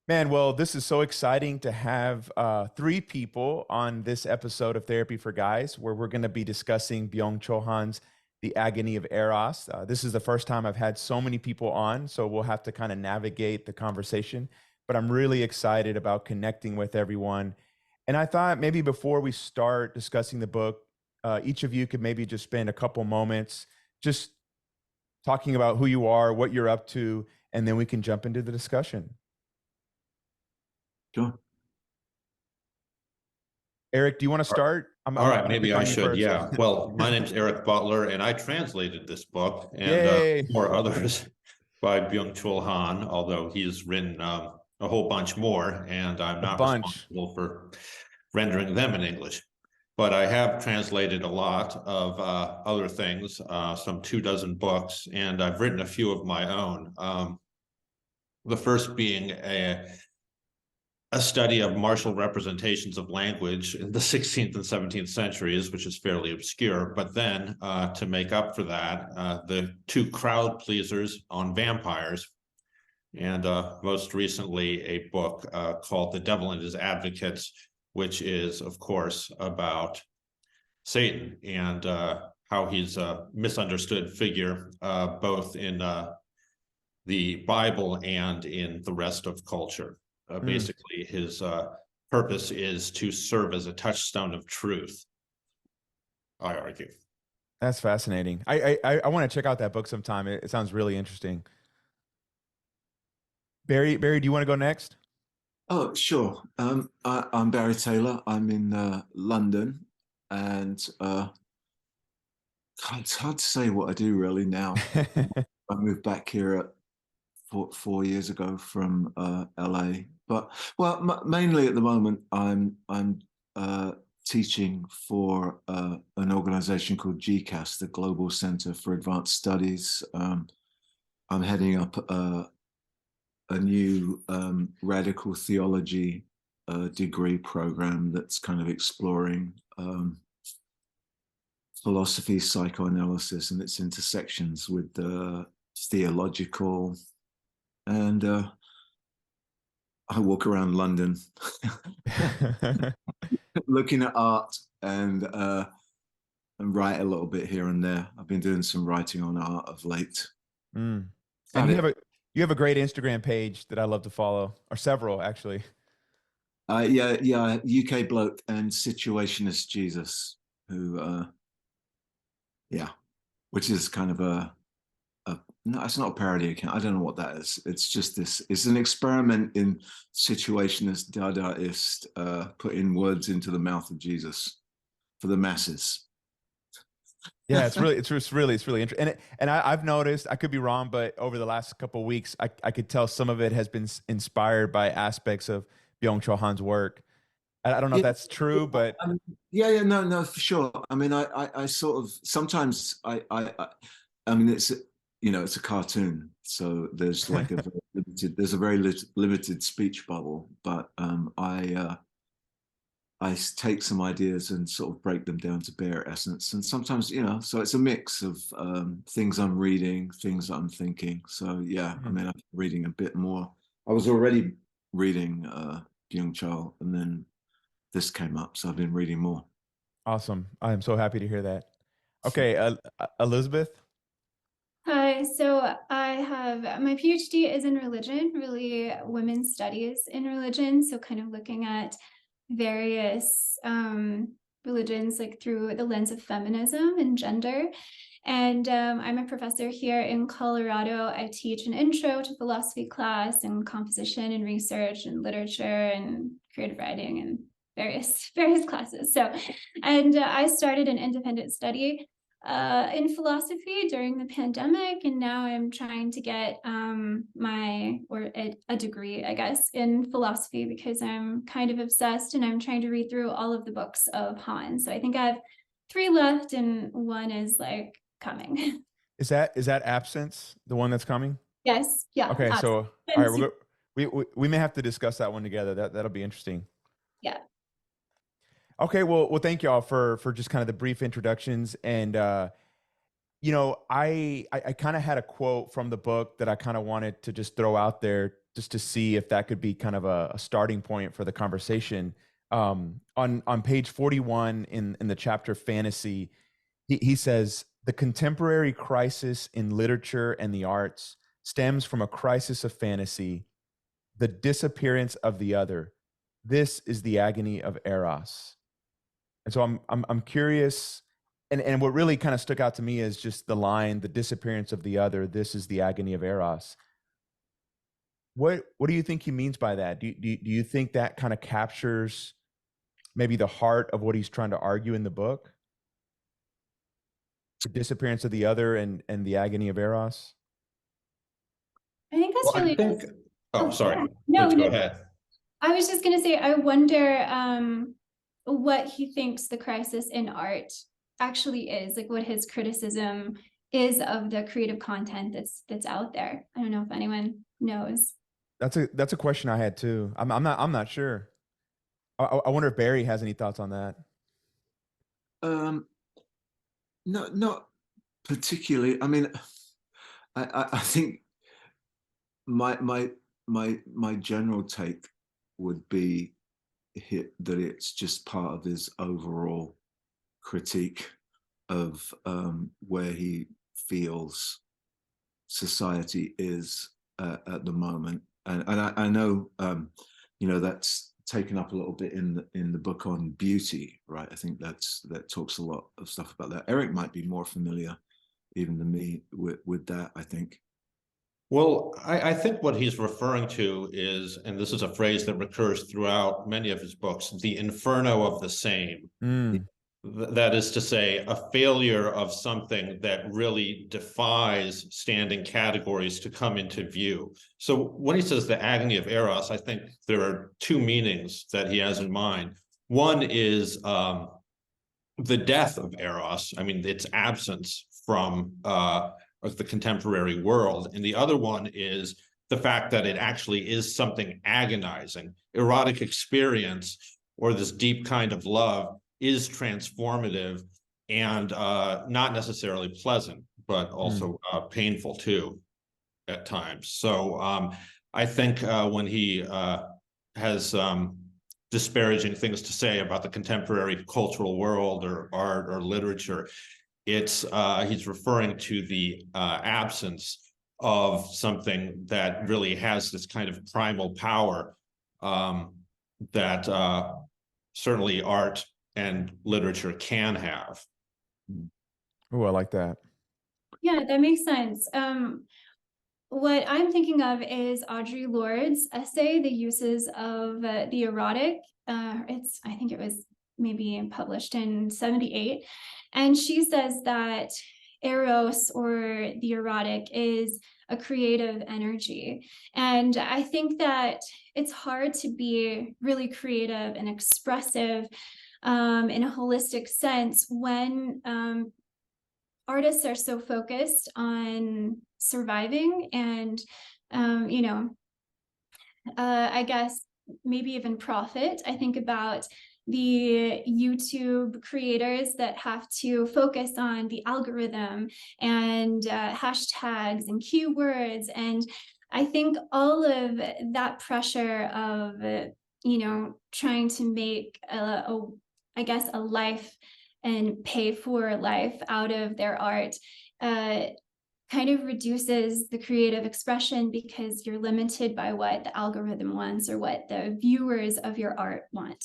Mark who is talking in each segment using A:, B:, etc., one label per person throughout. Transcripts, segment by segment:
A: Man, well, this is so exciting to have three people on this episode of Therapy for Guys, where we're going to be discussing Byung-Chul Han's The Agony of Eros. This is the first time I've had so many people on, so we'll have to kind of navigate the conversation. But I'm really excited about connecting with everyone. And I thought maybe before we start discussing the book, each of you could maybe just spend a couple moments just talking about who you are, what you're up to, and then we can jump into the discussion.
B: Sure.
A: Erik, do you want to start?
C: All right,
A: I'll
C: maybe
A: pick
C: I
A: on you
C: should.
A: first.
C: Yeah. Well, my name's Erik Butler, and I translated this book and
A: Yay.
C: more others by Byung-Chul Han, although he's written a whole bunch more, and I'm
A: A
C: not
A: bunch.
C: responsible for rendering them in English. But I have translated a lot of other things, some 24 books, and I've written a few of my own. The first being a study of martial representations of language in the 16th and 17th centuries, which is fairly obscure. But then to make up for that, the two crowd pleasers on vampires, and most recently a book called The Devil and His Advocates, which is, of course, about Satan and how he's a misunderstood figure, both in the Bible and in the rest of culture. Basically, his purpose is to serve as a touchstone of truth, I argue.
A: That's fascinating. I want to check out that book sometime. It sounds really interesting. Barry, do you want to go next?
B: Oh, sure. I'm Barry Taylor. I'm in London, and it's hard to say what I do really now. I moved back here 4 years ago from LA, but mainly at the moment I'm teaching for an organization called GCAS, the Global Center for Advanced Studies. I'm heading up a new radical theology degree program that's kind of exploring philosophy, psychoanalysis, and its intersections with the theological. And I walk around London looking at art and write a little bit here and there. I've been doing some writing on art of late.
A: And you have a great Instagram page that I love to follow, or several actually.
B: Yeah, UK bloke and situationist Jesus, who which is kind of no, it's not a parody account. I don't know what that is. It's just this. It's an experiment in situationist, Dadaist, putting words into the mouth of Jesus for the masses.
A: Yeah, it's really interesting. And I've noticed, I could be wrong, but over the last couple of weeks, I could tell some of it has been inspired by aspects of Byung-Chul Han's work. I don't know if that's true, but
B: no, for sure. I mean, I sort of sometimes I mean, it's a cartoon, so there's like there's a very limited speech bubble, but I take some ideas and sort of break them down to bare essence, and sometimes so it's a mix of things I'm reading, things I'm thinking. So yeah, I mean, I'm reading a bit more. I was already reading Byung-Chul, and then this came up, so I've been reading more.
A: Awesome. I am so happy to hear that. Okay, Elisabeth.
D: Hi, so I have my PhD is in religion, really women's studies in religion. So kind of looking at various religions like through the lens of feminism and gender. And I'm a professor here in Colorado. I teach an intro to philosophy class and composition and research and literature and creative writing and various classes. So, and I started an independent study in philosophy during the pandemic, and now I'm trying to get a degree, I guess, in philosophy because I'm kind of obsessed, and I'm trying to read through all of the books of Han. So I think I have 3 left, and one is like coming.
A: Is that Absence, the one that's coming?
D: Yes. Yeah.
A: Okay,
D: Absence.
A: so all right, we may have to discuss that one together. That'll be interesting.
D: Yeah.
A: Okay, well, thank y'all for just kind of the brief introductions, and I kind of had a quote from the book that I kind of wanted to just throw out there just to see if that could be kind of a starting point for the conversation. On page 41 in the chapter Fantasy, he says, the contemporary crisis in literature and the arts stems from a crisis of fantasy, the disappearance of the other. This is the agony of Eros. And so I'm curious, and what really kind of stuck out to me is just the line, the disappearance of the other. This is the agony of Eros. What do you think he means by that? Do you think that kind of captures maybe the heart of what he's trying to argue in the book? The disappearance of the other and the agony of Eros?
D: I think that's
C: Well,
D: really.
C: I think, oh, sorry.
D: Yeah. No,
C: Please go ahead.
D: I was just going to say, I wonder what he thinks the crisis in art actually is, like what his criticism is of the creative content that's out there. I don't know if anyone knows.
A: That's a question I had too. I'm not sure. I wonder if Barry has any thoughts on that.
B: No, not particularly. I mean, I think my general take would be that it's just part of his overall critique of where he feels society is at the moment, and I know that's taken up a little bit in the book on beauty, right? I think that talks a lot of stuff about that. Erik might be more familiar even than me with that, I think.
C: Well, I think what he's referring to is, and this is a phrase that recurs throughout many of his books, the inferno of the same. That is to say, a failure of something that really defies standing categories to come into view. So when he says the agony of Eros, I think there are two meanings that he has in mind. One is the death of Eros, I mean, its absence from of the contemporary world. And the other one is the fact that it actually is something agonizing. Erotic experience, or this deep kind of love, is transformative and not necessarily pleasant, but also painful too at times. So I think when he has disparaging things to say about the contemporary cultural world or art or literature, it's he's referring to the absence of something that really has this kind of primal power that certainly art and literature can have.
A: Oh, I like that.
D: Yeah, that makes sense. What I'm thinking of is Audre Lorde's essay, The Uses of the Erotic. I think it was maybe published in 1978. And she says that Eros, or the erotic, is a creative energy. And I think that it's hard to be really creative and expressive in a holistic sense when artists are so focused on surviving and, I guess maybe even profit. I think about the YouTube creators that have to focus on the algorithm and hashtags and keywords. And I think all of that pressure of, trying to make I guess a life and pay for life out of their art kind of reduces the creative expression, because you're limited by what the algorithm wants or what the viewers of your art want.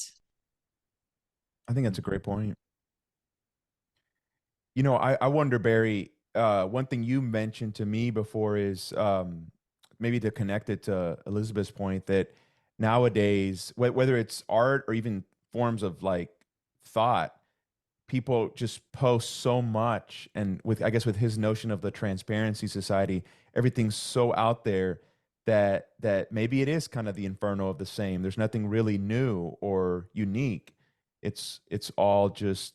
A: I think that's a great point. I wonder, Barry, one thing you mentioned to me before is maybe to connect it to Elisabeth's point, that nowadays, whether it's art or even forms of like thought, people just post so much, and with his notion of the transparency society, everything's so out there that maybe it is kind of the inferno of the same. There's nothing really new or unique. It's all just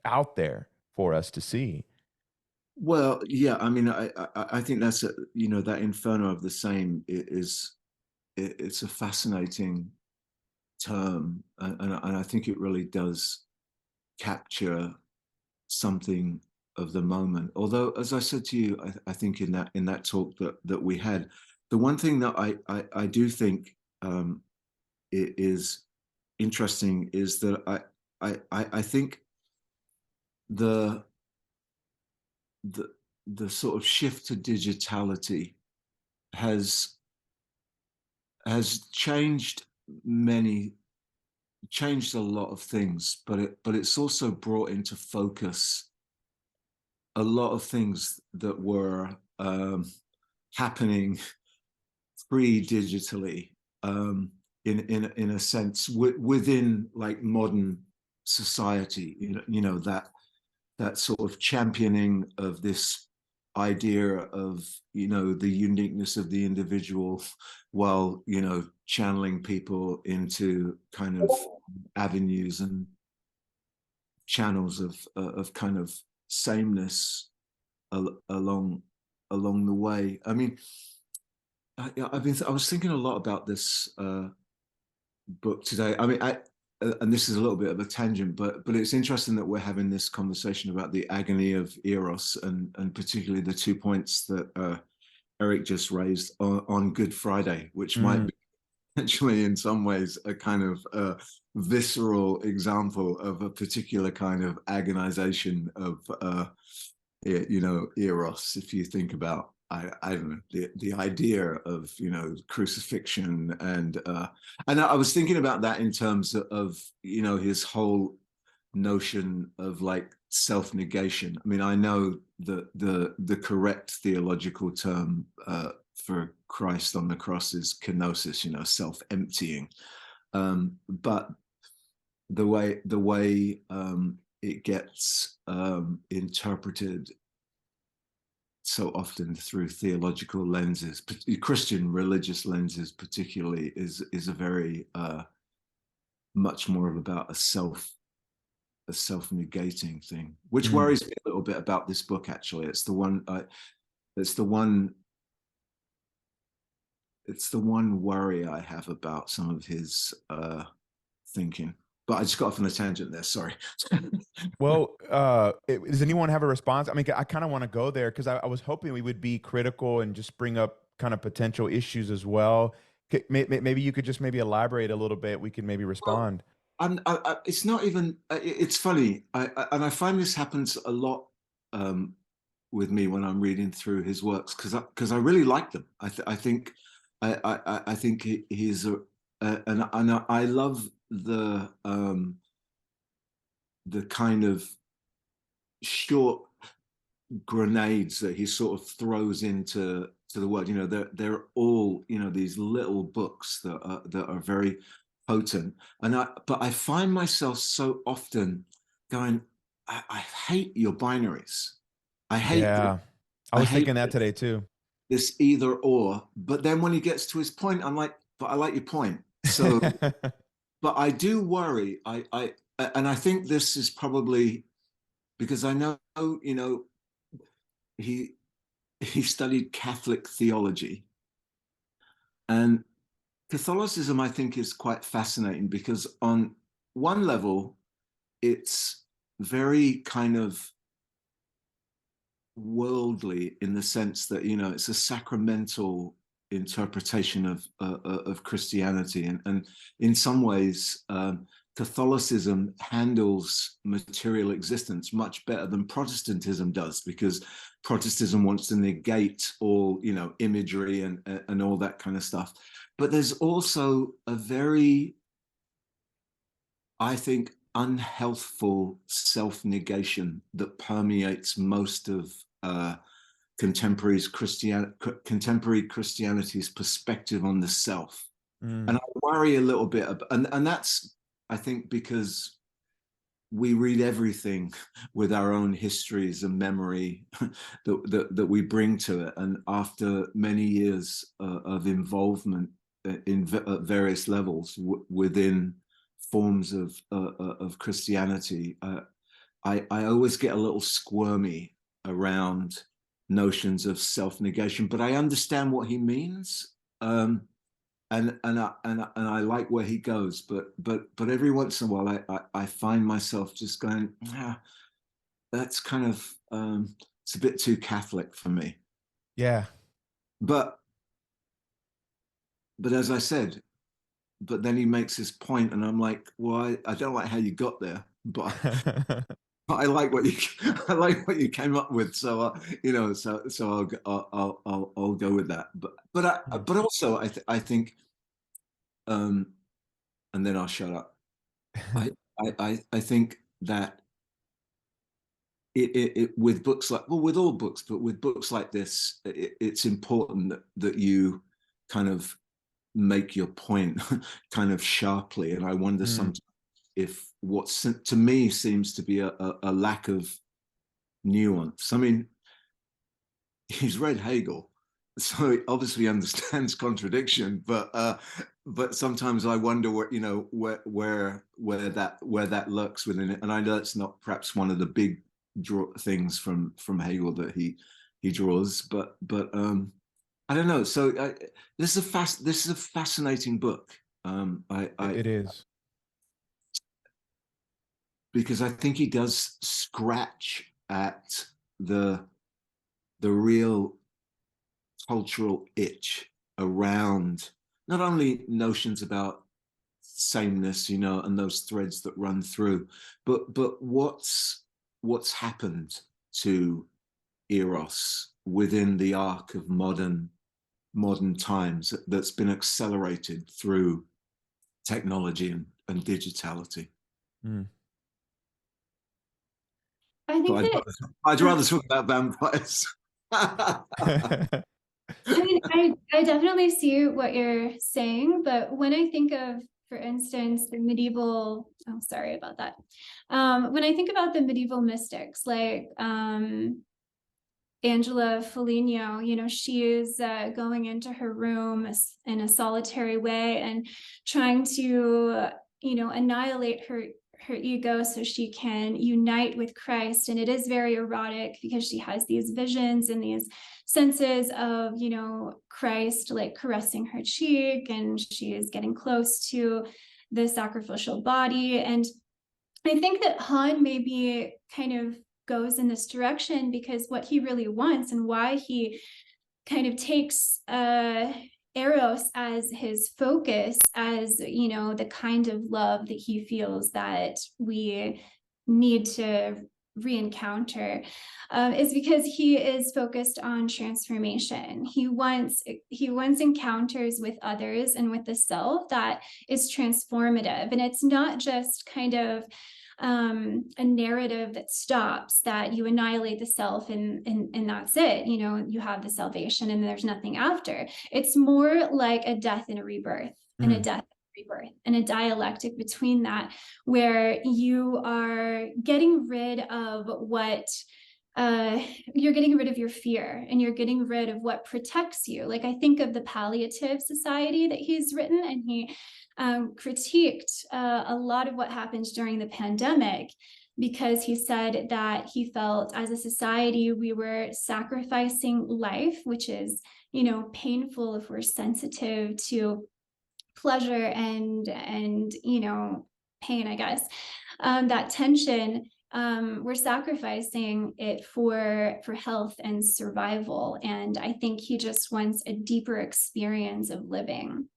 A: out there for us to see.
B: Well, yeah, I mean, I think that's that inferno of the same it's a fascinating term, and I think it really does capture something of the moment. Although, as I said to you, I think in that talk that we had, the one thing that I do think is interesting is that I think the sort of shift to digitality has changed a lot of things, but it's also brought into focus a lot of things that were happening pre-digitally, in a sense, within like modern society. You know that sort of championing of this idea of, you know, the uniqueness of the individual, while, you know, channeling people into kind of avenues and channels of kind of sameness along the way. I mean, I was thinking a lot about this book today. I mean, and this is a little bit of a tangent, but it's interesting that we're having this conversation about the agony of Eros, and particularly the 2 points that Erik just raised on Good Friday, which might be actually in some ways a kind of visceral example of a particular kind of agonization of you know, Eros. If you think about, I don't know, the idea of, you know, crucifixion, and I was thinking about that in terms of, you know, his whole notion of like self-negation. I mean, I know that the correct theological term for Christ on the cross is kenosis, you know, self-emptying, but the way it gets interpreted so often through theological lenses, Christian religious lenses particularly, is a very much more of about a self-negating thing, which worries me a little bit about this book. Actually, it's the one worry I have about some of his thinking. But I just got off on a tangent there. Sorry.
A: Well, does anyone have a response? I mean, I kind of want to go there because I was hoping we would be critical and just bring up kind of potential issues as well. Maybe you could just maybe elaborate a little bit. We can maybe respond.
B: It's not even. It's funny, and I find this happens a lot with me when I'm reading through his works, because I really like them. I think he's and I love the kind of short grenades that he sort of throws into the world. You know, they're all, you know, these little books that are very potent. But I find myself so often going, I hate your binaries. I hate.
A: Yeah, I was thinking that today too.
B: This either or. But then when he gets to his point, I'm like, but I like your point. So, but I do worry. And I think this is probably because I know, you know, he studied Catholic theology, and Catholicism, I think, is quite fascinating because on one level, it's very kind of worldly in the sense that, you know, it's a sacramental interpretation of Christianity, and in some ways Catholicism handles material existence much better than Protestantism does, because Protestantism wants to negate all, you know, imagery and all that kind of stuff. But there's also a very, I think, unhealthful self-negation that permeates most of contemporary Christianity's perspective on the self. And I worry a little bit, and that's, I think, because we read everything with our own histories and memory that we bring to it. And after many years of involvement in various levels within forms of Christianity, I always get a little squirmy around notions of self-negation, but I understand what he means, and I like where he goes, but every once in a while I find myself just going, that's kind of it's a bit too Catholic for me.
A: Yeah,
B: but but as I said, but then he makes this point, and I'm like, well, I don't like how you got there, but I like what you I like what you came up with. So you know, so I'll go with that. But also I think, and then I'll shut up. I think that it with books like, well, with all books, but with books like this, it's important that you kind of make your point kind of sharply. And I wonder sometimes if what to me seems to be a lack of nuance. I mean, he's read Hegel, so he obviously understands contradiction, but sometimes I wonder where, you know, where that lurks within it. And I know it's not perhaps one of the big things from Hegel that he draws, but I don't know. So this is a fascinating book.
A: It is,
B: because I think he does scratch at the real cultural itch around not only notions about sameness, you know, and those threads that run through, but what's happened to Eros within the arc of modern times that's been accelerated through technology and digitality.
D: I think that
B: I'd rather talk about vampires.
D: I mean, I definitely see what you're saying, but when I think of, for instance, the medieval, oh, sorry about that. When I think about the medieval mystics, like Angela Foligno, you know, she is going into her room in a solitary way and trying to, you know, annihilate her ego so she can unite with Christ. And it is very erotic because she has these visions and these senses of, you know, Christ like caressing her cheek, and she is getting close to the sacrificial body. And I think that Han maybe kind of goes in this direction because what he really wants and why he kind of takes Eros as his focus, as, you know, the kind of love that he feels that we need to re-encounter, is because he is focused on transformation. He wants encounters with others and with the self that is transformative. And it's not just kind of a narrative that stops, that you annihilate the self and that's it, you know, you have the salvation and there's nothing after. It's more like a death and a rebirth, and a death and a rebirth, and a dialectic between that, where you are getting rid of what you're getting rid of your fear, and you're getting rid of what protects you. Like, I think of the palliative society that he's written, and he critiqued a lot of what happened during the pandemic, because he said that he felt as a society we were sacrificing life, which is, you know, painful if we're sensitive to pleasure and you know, pain, I guess. That tension, we're sacrificing it for health and survival. And I think he just wants a deeper experience of living.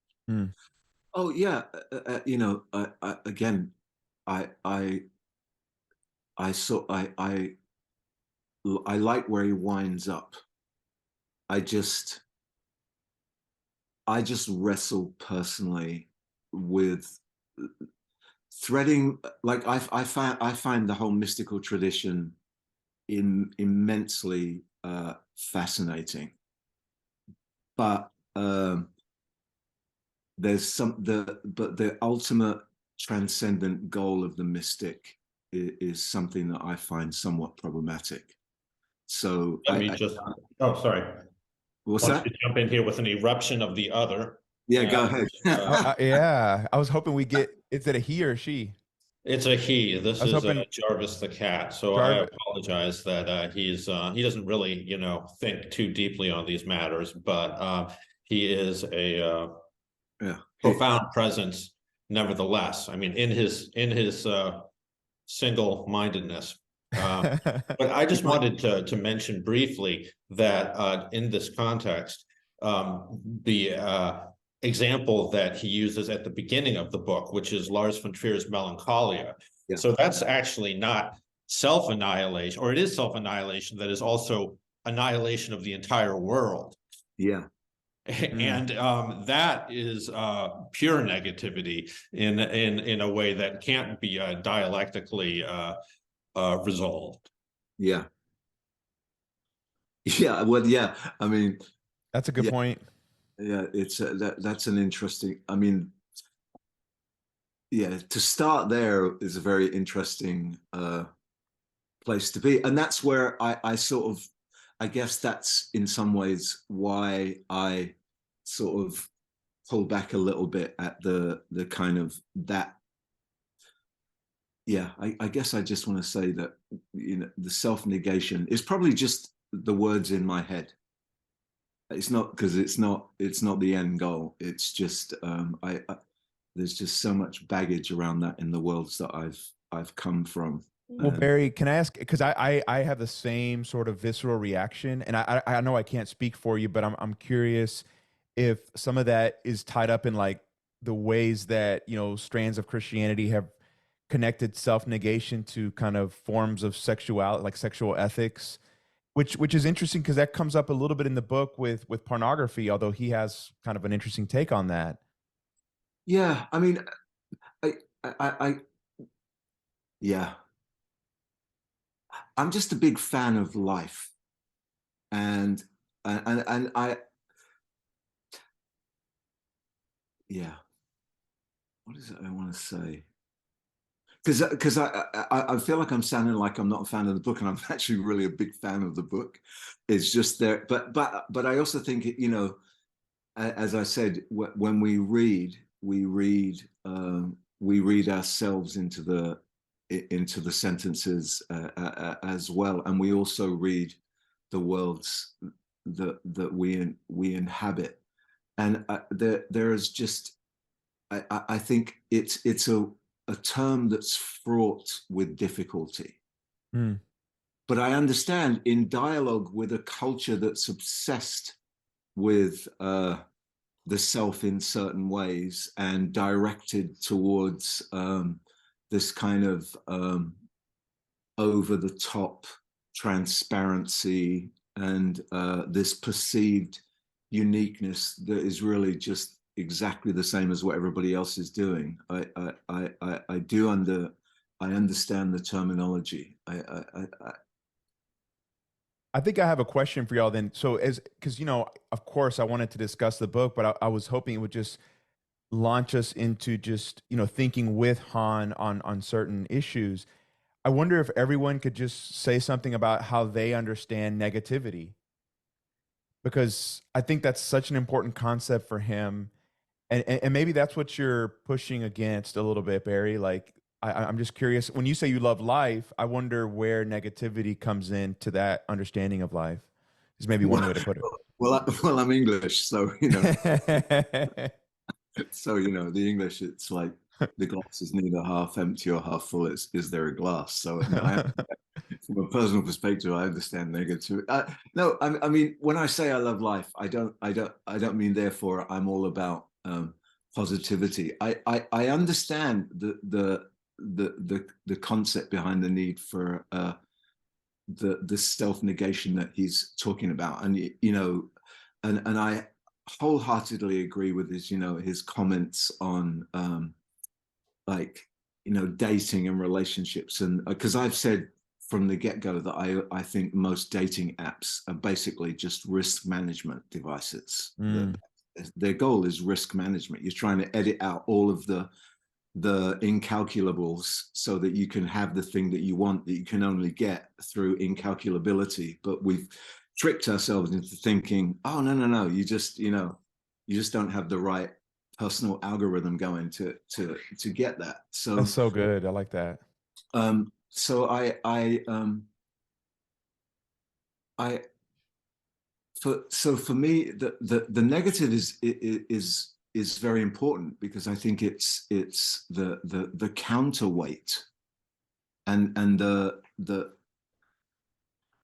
B: Oh yeah, you know, again, I like where he winds up. I just wrestle personally with threading. Like I find the whole mystical tradition immensely fascinating, but there's the ultimate transcendent goal of the mystic is something that I find somewhat problematic. So
C: oh, sorry.
B: What's that?
C: Jump in here with an eruption of the other.
B: Yeah, go ahead.
A: Yeah, I was hoping we get, is it a he or she?
C: It's a he. This is Jarvis the cat. So I apologize that he doesn't really, you know, think too deeply on these matters, but he is a profound presence nevertheless. I mean, in his single-mindedness. But I just wanted to mention briefly that in this context, the example that he uses at the beginning of the book, which is Lars von Trier's Melancholia.
B: Yeah.
C: So that's actually not self-annihilation, or it is self-annihilation that is also annihilation of the entire world.
B: Yeah.
C: And that is pure negativity in a way that can't be dialectically resolved.
B: Yeah. Yeah. Well, yeah. I mean,
A: that's a good point.
B: Yeah, it's that's an interesting. I mean, yeah, to start there is a very interesting place to be, and that's where I sort of, I guess that's in some ways why I sort of pull back a little bit at the kind of that. Yeah, I guess I just want to say that, you know, the self-negation is probably just the words in my head. It's not, because it's not the end goal. It's just there's just so much baggage around that in the worlds that I've come from.
A: Well, Barry, can I ask, because I have the same sort of visceral reaction, and I know I can't speak for you, but I'm curious if some of that is tied up in like the ways that, you know, strands of Christianity have connected self-negation to kind of forms of sexuality, like sexual ethics, which is interesting because that comes up a little bit in the book with pornography, although he has kind of an interesting take on that.
B: Yeah, I mean, I yeah, I'm just a big fan of life, and I, yeah, what is it I want to say? Because I feel like I'm sounding like I'm not a fan of the book, and I'm actually really a big fan of the book. It's just there, but I also think, you know, as I said, when we read ourselves into the sentences as well, and we also read the worlds that we inhabit, and there is just, I think it's a term that's fraught with difficulty.
A: Mm.
B: But I understand, in dialogue with a culture that's obsessed with the self in certain ways and directed towards this kind of over the top transparency and this perceived uniqueness that is really just exactly the same as what everybody else is doing. I do understand the terminology.
A: I think I have a question for y'all then. So because, you know, of course I wanted to discuss the book, but I was hoping it would just launch us into just, you know, thinking with Han on certain issues. I wonder if everyone could just say something about how they understand negativity, because I think that's such an important concept for him. And maybe that's what you're pushing against a little bit, Barry. Like, I'm just curious, when you say you love life, I wonder where negativity comes into that understanding of life. Is maybe one way to put it.
B: Well, I'm English, so, you know. So, you know, the English, it's like the glass is neither half empty or half full. Is there a glass? So, from a personal perspective, I understand negative. No, I mean, when I say I love life, I don't mean therefore I'm all about positivity. I understand the concept behind the need for the self-negation that he's talking about, and you know, and I wholeheartedly agree with his, you know, his comments on like, you know, dating and relationships, and because I've said from the get-go that I think most dating apps are basically just risk management devices. Their goal is risk management. You're trying to edit out all of the incalculables so that you can have the thing that you want, that you can only get through incalculability. But we've tricked ourselves into thinking, oh, no, you just, you know, you just don't have the right personal algorithm going to get that. So
A: that's so good. I like that.
B: So for me, the negative is very important, because I think it's the counterweight, and the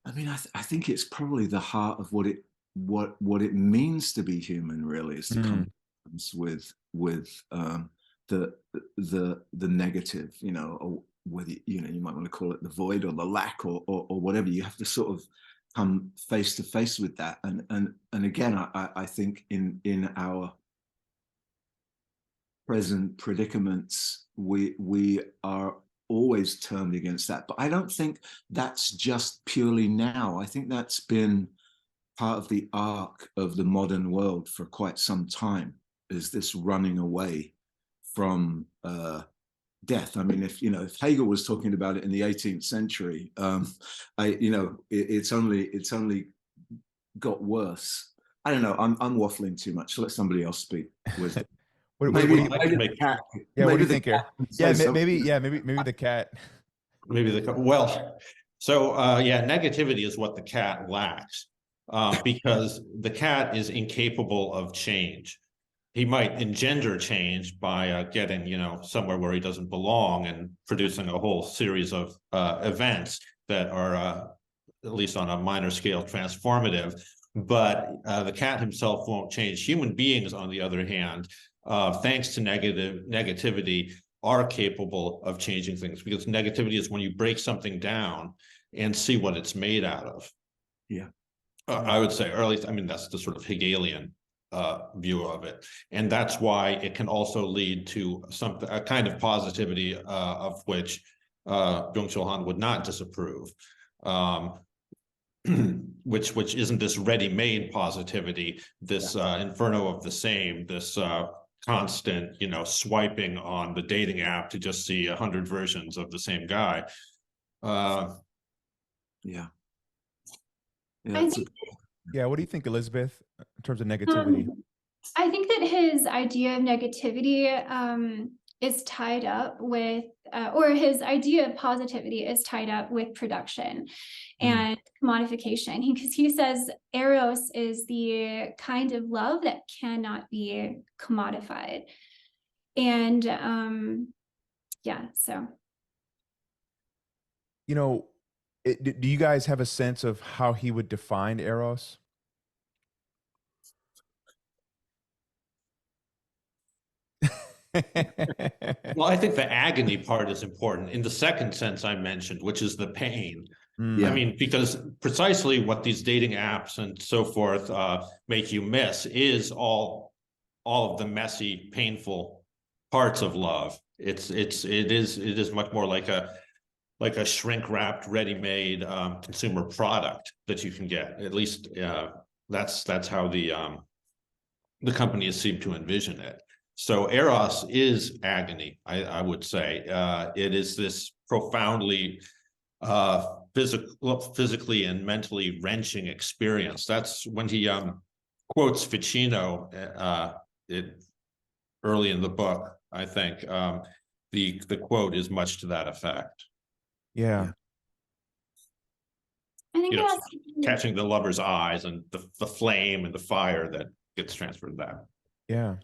B: I mean, I think it's probably the heart of what it means to be human, really, is to come the negative, or whether you might want to call it the void or the lack or whatever. You have to sort of come face to face with that, and again, I think in our present predicaments, we are always turned against that. But I don't think that's just purely now. I think that's been part of the arc of the modern world for quite some time, is this running away from death. I mean, if Hegel was talking about it in the 18th century, it's only got worse. I don't know. I'm waffling too much. So let somebody else speak.
A: Maybe
B: the cat.
A: Yeah, what do you think here? Yeah, maybe the cat.
C: Maybe the well. So yeah, negativity is what the cat lacks, because the cat is incapable of change. He might engender change by getting, somewhere where he doesn't belong and producing a whole series of events that are, at least on a minor scale, transformative. But the cat himself won't change. Human beings, on the other hand, thanks to negativity, are capable of changing things, because negativity is when you break something down and see what it's made out of.
B: Yeah.
C: I would say, or at least, I mean, that's the sort of Hegelian view of it, and that's why it can also lead to a kind of positivity of which Byung-Chul Han would not disapprove, which isn't this ready-made positivity, this inferno of the same, this constant, swiping on the dating app to just see 100 versions of the same guy.
A: Yeah, what do you think, Elisabeth, in terms of negativity?
D: I think that his idea of negativity is tied up with, or his idea of positivity is tied up with production and commodification. Because he says Eros is the kind of love that cannot be commodified. And yeah, so.
A: Do you guys have a sense of how he would define Eros?
C: Well, I think the agony part is important in the second sense I mentioned, which is the pain.
A: Yeah.
C: I mean, because precisely what these dating apps and so forth make you miss is all of the messy, painful parts of love. It is much more like a shrink-wrapped, ready-made consumer product that you can get. At least that's how the companies seem to envision it. So Eros is agony, I would say. It is this profoundly physically and mentally wrenching experience. That's when he quotes Ficino early in the book, I think. The quote is much to that effect.
A: Yeah.
D: I think
C: catching the lover's eyes and the flame and the fire that gets transferred to that.
A: Yeah.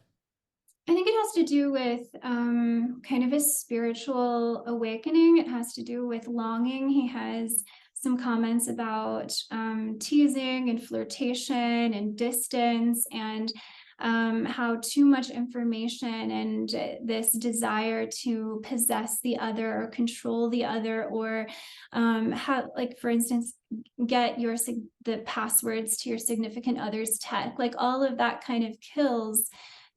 D: I think it has to do with kind of a spiritual awakening. It has to do with longing. He has some comments about teasing and flirtation and distance, and how too much information and this desire to possess the other or control the other, or how, like, for instance, get the passwords to your significant other's tech, like all of that kind of kills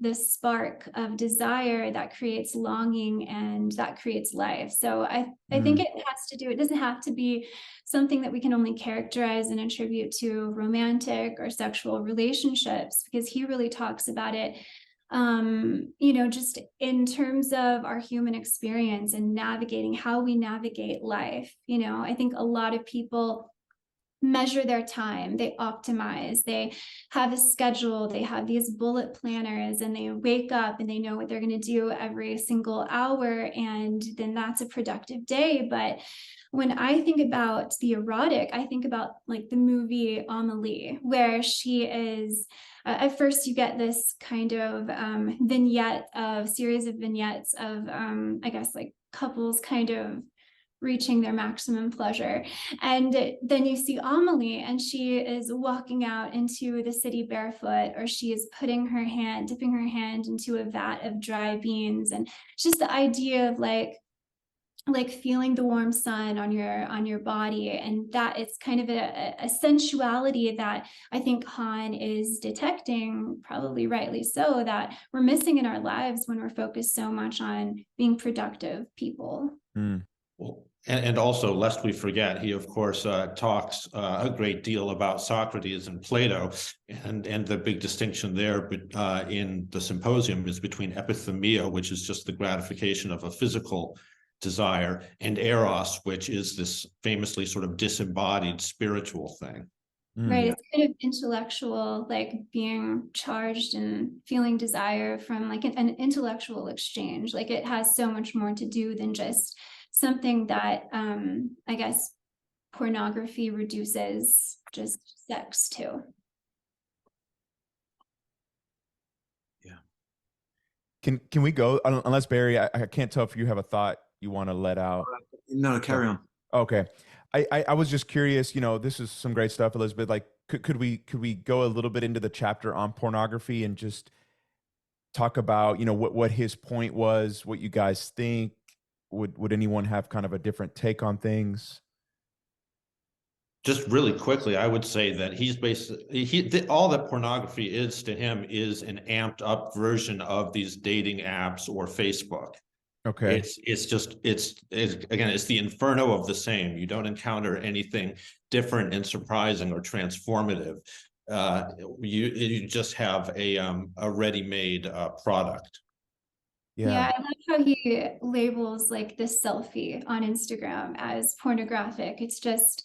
D: the spark of desire that creates longing and that creates life. So I think it doesn't have to be something that we can only characterize and attribute to romantic or sexual relationships, because he really talks about it, just in terms of our human experience and navigating how we navigate life. I think a lot of people measure their time, they optimize, they have a schedule, they have these bullet planners, and they wake up and they know what they're going to do every single hour, and then that's a productive day. But when I think about the erotic, I think about like the movie Amelie, where she is at first you get this kind of series of vignettes of I guess like couples kind of reaching their maximum pleasure. And then you see Amelie, and she is walking out into the city barefoot, or she is dipping her hand into a vat of dry beans. And just the idea of like feeling the warm sun on your body, and that it's kind of a sensuality that I think Han is detecting, probably rightly so, that we're missing in our lives when we're focused so much on being productive people.
C: Well, and also, lest we forget, he of course talks a great deal about Socrates and Plato, and the big distinction there in the symposium is between epithumia, which is just the gratification of a physical desire, and eros, which is this famously sort of disembodied spiritual thing.
D: Right, it's kind of intellectual, like being charged and feeling desire from like an intellectual exchange. Like it has so much more to do than just something that I guess pornography reduces just sex to.
A: Yeah. Can we go, unless Barry, I can't tell if you have a thought you want to let out.
B: No, carry on.
A: Okay. I was just curious, this is some great stuff, Elisabeth. Like, could we go a little bit into the chapter on pornography and just talk about, what his point was, what you guys think? Would anyone have kind of a different take on things?
C: Just really quickly, I would say that he's basically, all that pornography is to him is an amped up version of these dating apps or Facebook.
A: Okay.
C: It's the inferno of the same. You don't encounter anything different and surprising or transformative. You just have a ready-made product.
D: Yeah, I like how he labels like this selfie on Instagram as pornographic. It's just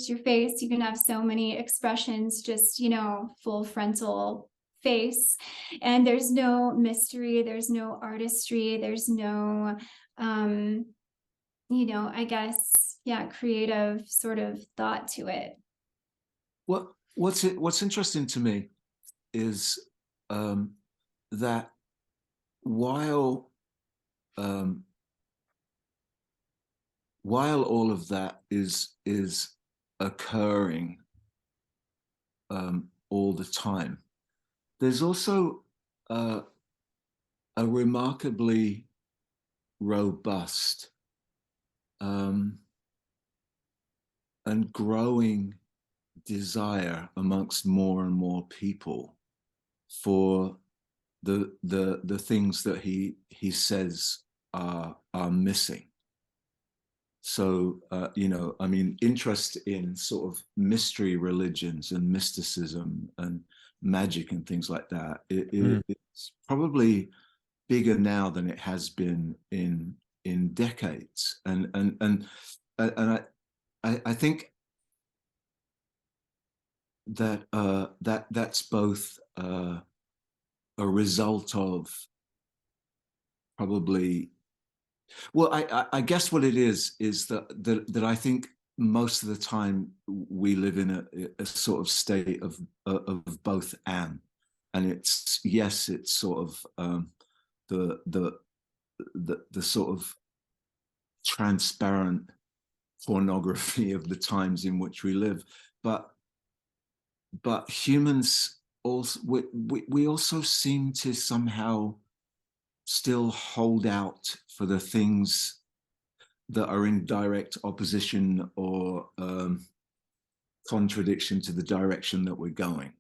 D: your face. You can have so many expressions, just, full frontal face, and there's no mystery, there's no artistry, there's no I guess, creative sort of thought to it.
B: What's interesting to me is that while all of that is occurring all the time, there's also a remarkably robust and growing desire amongst more and more people for the things that he says are missing. So interest in sort of mystery religions and mysticism and magic and things like that, it's probably bigger now than it has been in decades, and I think that that's both a result of probably, well, I guess what it is that I think most of the time we live in a sort of state of both and it's, yes, it's sort of the sort of transparent pornography of the times in which we live, but humans also, we also seem to somehow still hold out for the things that are in direct opposition or contradiction to the direction that we're going.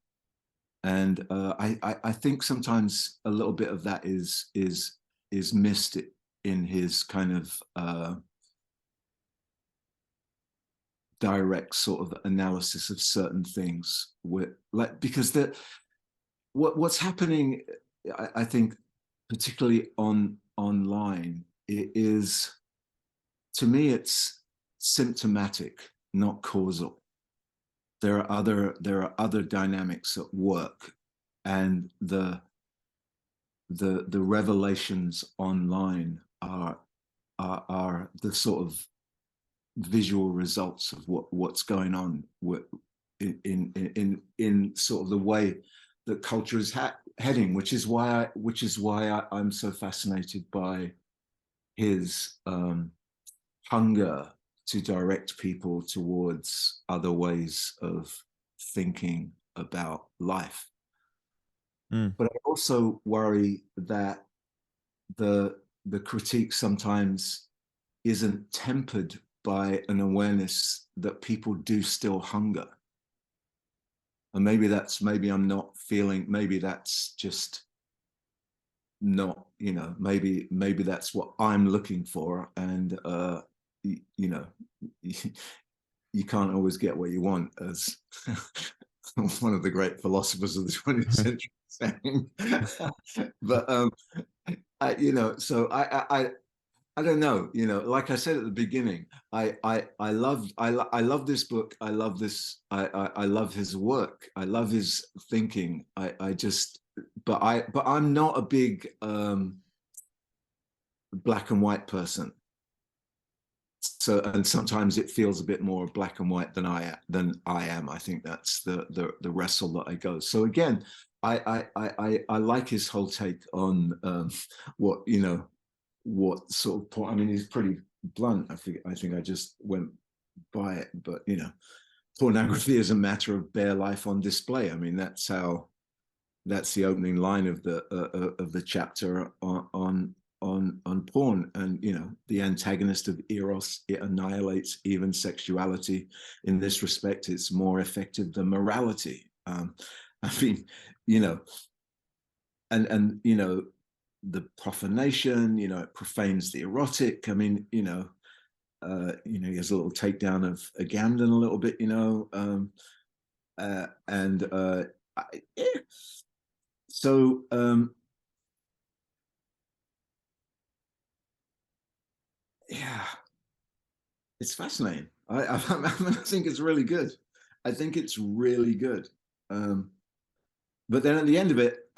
B: And I think sometimes a little bit of that is missed in his kind of direct sort of analysis of certain things, because what's happening, I think, particularly online, is, to me, it's symptomatic, not causal. There are other dynamics at work, and the revelations online are the sort of visual results of what's going on in sort of the way that culture is heading, which is why I'm so fascinated by his hunger to direct people towards other ways of thinking about life. But I also worry that the critique sometimes isn't tempered by an awareness that people do still hunger. And maybe I'm not feeling, maybe that's just not, you know, maybe that's what I'm looking for. And, you know, you can't always get what you want, as one of the great philosophers of the 20th century saying. But, you know, so I don't know, you know, like I said at the beginning, I love this book. I love this. I love his work. I love his thinking. But I'm not a big black and white person. So, and sometimes it feels a bit more black and white than I am. I think that's the wrestle that I go. So again, I like his whole take on what, you know, what sort of point. I mean, he's pretty blunt. I think I just went by it, but you know, pornography is a matter of bare life on display. I mean, that's the opening line of the chapter on porn. And you know, the antagonist of Eros, it annihilates even sexuality. In this respect, it's more effective than morality. I mean, you know, and you know, the profanation, you know, it profanes the erotic. I mean, you know, he has a little takedown of Agamben a little bit, you know, so yeah, it's fascinating. I think it's really good. I think it's really good. But then at the end of it,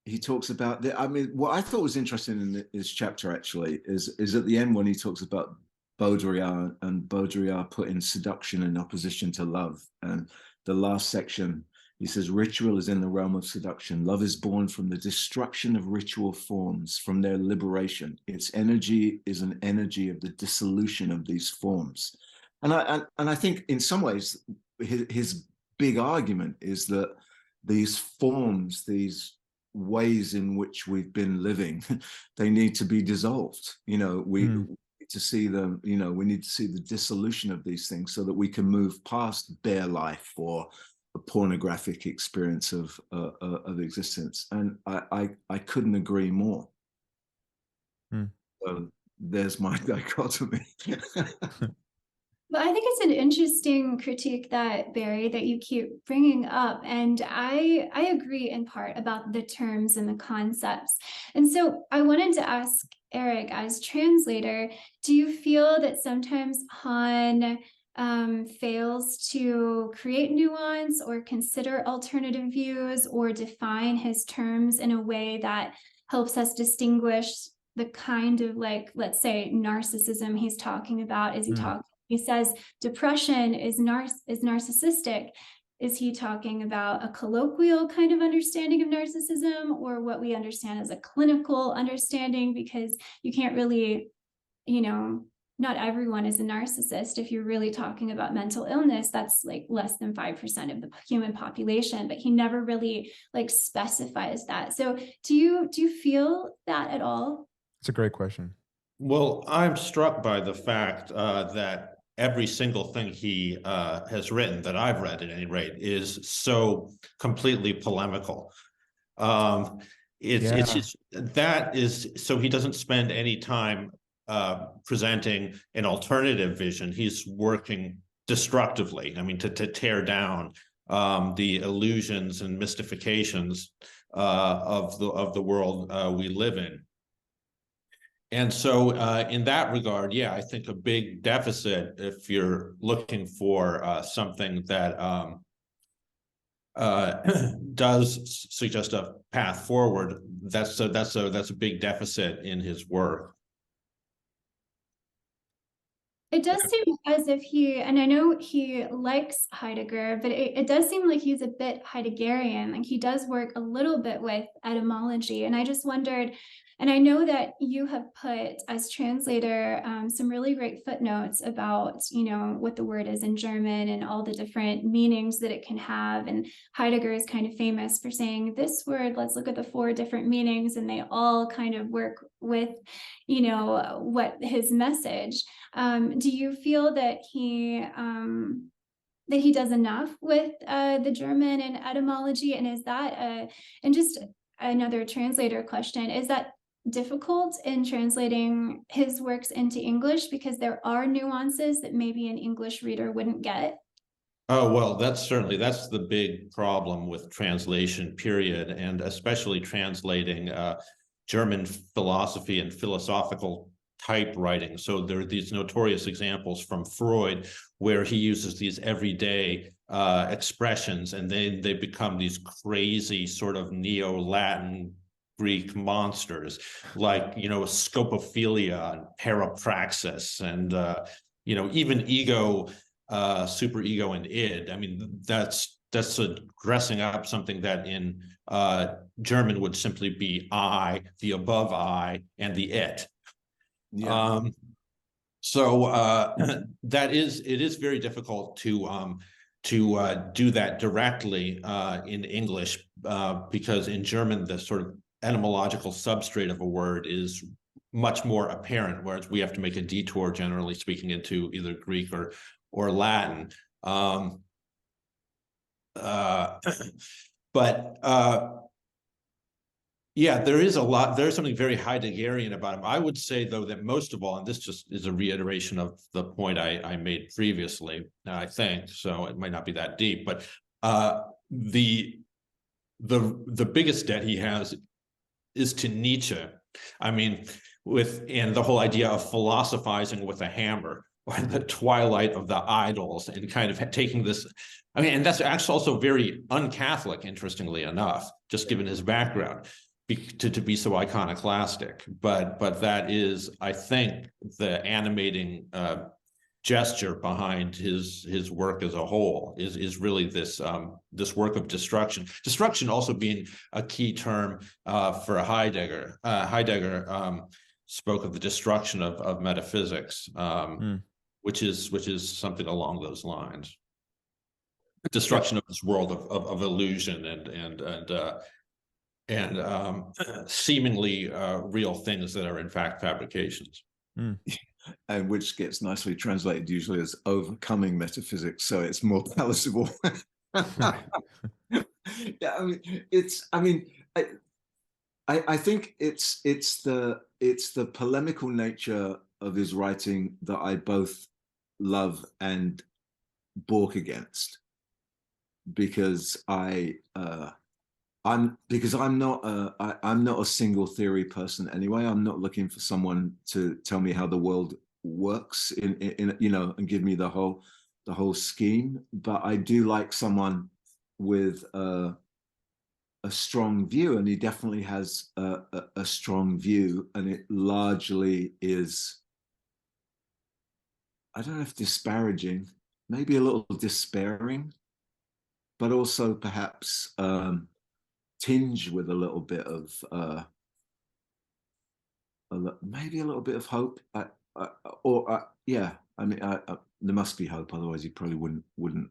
B: he talks about I mean, what I thought was interesting in this chapter actually is at the end when he talks about Baudrillard, and Baudrillard putting seduction in opposition to love. And the last section, he says, ritual is in the realm of seduction. Love is born from the destruction of ritual forms, from their liberation. Its energy is an energy of the dissolution of these forms. And I think in some ways, his big argument is that these forms, these ways in which we've been living, they need to be dissolved. You know, we need to see them, you know, we need to see the dissolution of these things so that we can move past bare life or a pornographic experience of existence. And I couldn't agree more. So there's my dichotomy.
D: But I think it's an interesting critique that, Barry, that you keep bringing up. And I agree in part about the terms and the concepts. And so I wanted to ask Erik, as translator, do you feel that sometimes Han fails to create nuance or consider alternative views or define his terms in a way that helps us distinguish the kind of, like, let's say, narcissism he's talking about? Is he says depression is narcissistic. Is he talking about a colloquial kind of understanding of narcissism, or what we understand as a clinical understanding? Because you can't really, you know, not everyone is a narcissist. If you're really talking about mental illness, that's like less than 5% of the human population, but he never really like specifies that. So do you feel that at all?
A: It's a great question.
C: Well, I'm struck by the fact that every single thing he has written, that I've read at any rate, is so completely polemical. It's just, that is, so he doesn't spend any time presenting an alternative vision. He's working destructively. I mean, to tear down the illusions and mystifications of the world we live in. And so in that regard, yeah, I think a big deficit, if you're looking for something that does suggest a path forward, that's a big deficit in his work.
D: It does seem as if he, and I know he likes Heidegger, but it does seem like he's a bit Heideggerian. Like he does work a little bit with etymology. And I just wondered, And I know that you have put, as translator, some really great footnotes about, what the word is in German and all the different meanings that it can have. And Heidegger is kind of famous for saying this word, let's look at the 4 different meanings, and they all kind of work with, what his message. Do you feel that he does enough with the German and etymology? And is that and just another translator question, is that difficult in translating his works into English, because there are nuances that maybe an English reader wouldn't get?
C: Oh, well, that's the big problem with translation, period, and especially translating German philosophy and philosophical type writing. So there are these notorious examples from Freud where he uses these everyday expressions, and then they become these crazy sort of neo-Latin Greek monsters, like, scopophilia and parapraxis and, even ego, superego and id. I mean, that's dressing up something that in German would simply be I, the above I, and the it.
B: Yeah.
C: So it is very difficult to do that directly in English because in German the sort of etymological substrate of a word is much more apparent, whereas we have to make a detour, generally speaking, into either Greek or Latin. Yeah, there's something very Heideggerian about him. I would say, though, that most of all, and this just is a reiteration of the point I made previously, I think, so it might not be that deep, but the biggest debt he has is to Nietzsche. I mean, and the whole idea of philosophizing with a hammer, or the twilight of the idols, and kind of taking this. I mean, and that's actually also very un-Catholic, interestingly enough, just given his background, to be so iconoclastic. But that is, I think, the animating gesture behind his work as a whole is really this work of destruction. Destruction also being a key term for Heidegger. Heidegger spoke of the destruction of metaphysics, which is something along those lines. Destruction of this world of illusion and seemingly real things that are in fact fabrications.
B: And which gets nicely translated usually as overcoming metaphysics, so it's more palatable. Yeah, I think it's the polemical nature of his writing that I both love and balk against, because I'm not a single theory person anyway. I'm not looking for someone to tell me how the world works in and give me the whole scheme. But I do like someone with a strong view, and he definitely has a strong view, and it largely is, I don't know if disparaging, maybe a little despairing, but also perhaps tinged with a little bit of maybe a little bit of hope, yeah. I mean, there must be hope, otherwise he probably wouldn't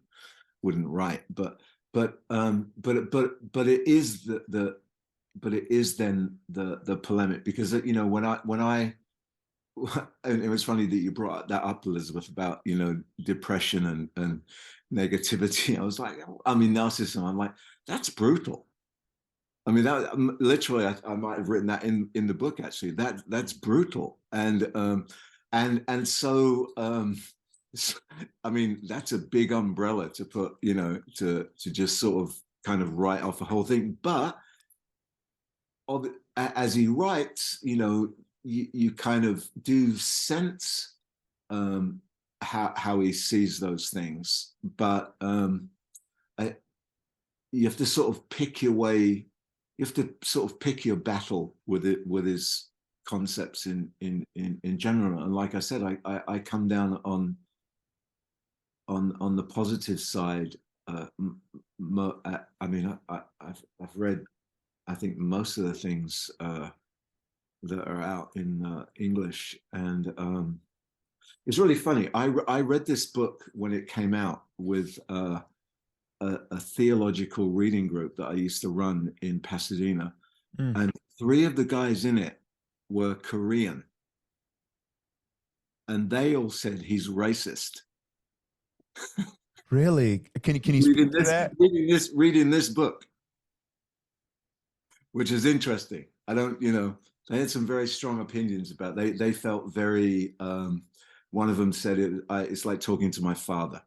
B: write. But it is it is then the polemic, because when I and it was funny that you brought that up, Elisabeth, about depression and negativity. I was like, I mean, narcissism. I'm like, that's brutal. I mean, that literally, I might have written that in the book. Actually, that's brutal, and so I mean, that's a big umbrella to put, to just sort of kind of write off the whole thing. But as he writes, you kind of do sense how he sees those things, but you have to sort of pick your way. You have to sort of pick your battle with his concepts in general. And like I said, I come down on the positive side. I mean, I've read, I think, most of the things that are out in English, and it's really funny. I read this book when it came out with a theological reading group that I used to run in Pasadena, and 3 of the guys in it were Korean, and they all said he's racist.
A: Really? Can you speak to that?
B: Reading this book, which is interesting. I don't, they had some very strong opinions about. They felt very. One of them said it's like talking to my father,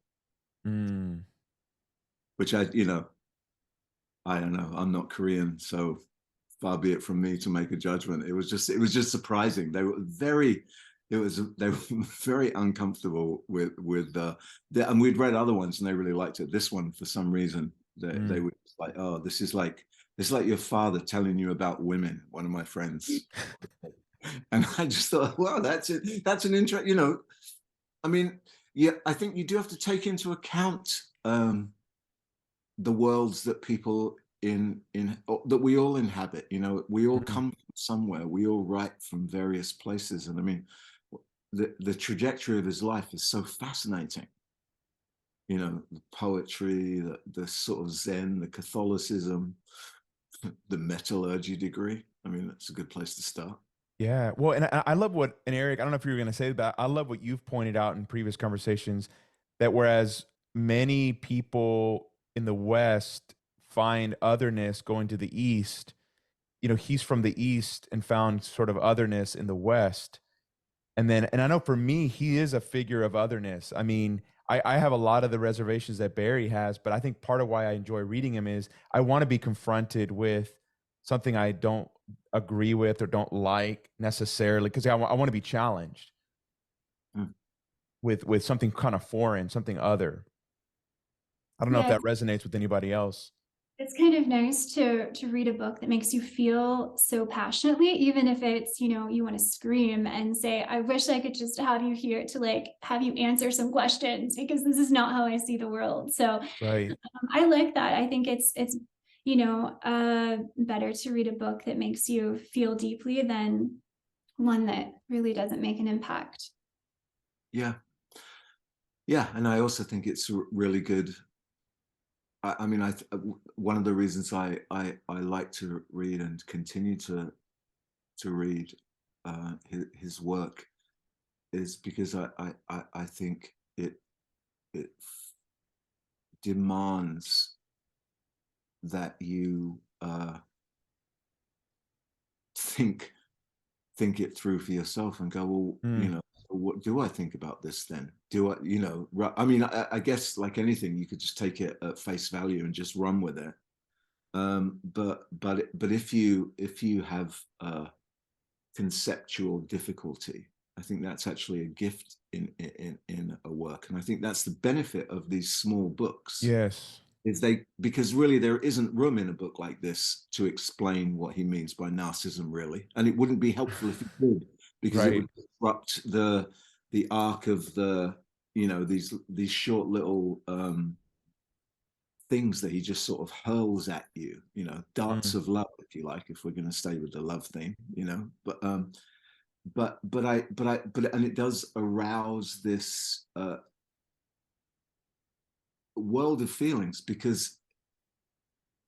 B: which I don't know. I'm not Korean, so far be it from me to make a judgment. It was just surprising. They were very uncomfortable with and we'd read other ones and they really liked it. This one, for some reason, they were like, oh, this is like your father telling you about women. One of my friends, and I just thought, wow, that's it. That's an interest. I mean, yeah, I think you do have to take into account the worlds that people that we all inhabit. We all come from somewhere. We all write from various places, and I mean, the trajectory of his life is so fascinating. The poetry, the sort of Zen, the Catholicism, the metallurgy degree. I mean, that's a good place to start.
A: Yeah. Well, and I love and Erik, I don't know if you were going to say that, I love what you've pointed out in previous conversations, that whereas many people in the West find otherness going to the East, he's from the East and found sort of otherness in the West. And I know for me, he is a figure of otherness. I mean, I have a lot of the reservations that Barry has, but I think part of why I enjoy reading him is I want to be confronted with something I don't agree with or don't like necessarily, because I want to be challenged with something kind of foreign, something other. I don't know if that resonates with anybody else.
D: It's kind of nice to read a book that makes you feel so passionately, even if it's, you want to scream and say, I wish I could just have you here to have you answer some questions, because this is not how I see the world. So
A: right.
D: I like that. I think it's better to read a book that makes you feel deeply than one that really doesn't make an impact.
B: Yeah. And I also think it's really good. I mean, one of the reasons I like to read and continue to read his work is because I think it demands that you think it through for yourself and go, well, what do I think about this then? Do I, I mean, I guess like anything, you could just take it at face value and just run with it. But if you have conceptual difficulty, I think that's actually a gift in a work. And I think that's the benefit of these small books.
A: Yes.
B: Because really there isn't room in a book like this to explain what he means by narcissism, really. And it wouldn't be helpful if it did, because it would disrupt the arc of these short little things that he just sort of hurls at you, darts of love, if you like, if we're going to stay with the love theme, but it does arouse this world of feelings, because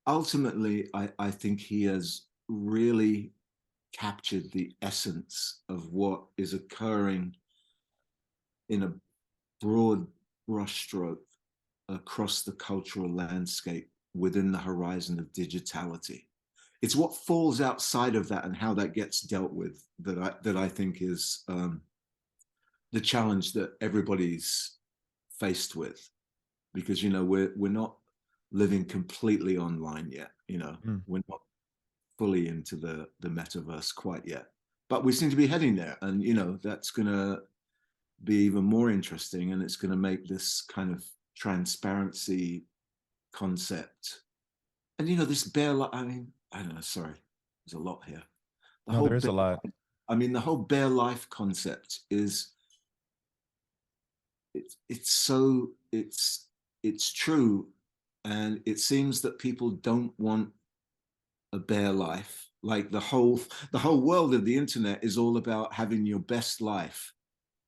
B: ultimately I think he has really captured the essence of what is occurring in a broad brushstroke across the cultural landscape within the horizon of digitality. It's what falls outside of that and how that gets dealt with that I think is the challenge that everybody's faced with, because we're not living completely online yet. We're not fully into the metaverse quite yet, but we seem to be heading there, and that's going to be even more interesting, and it's going to make this kind of transparency concept, and this bare life. I mean, I don't know, sorry, there's a lot here.
A: There's a lot.
B: I mean, the whole bare life concept is it's true, and it seems that people don't want a bare life. Like the whole world of the internet is all about having your best life,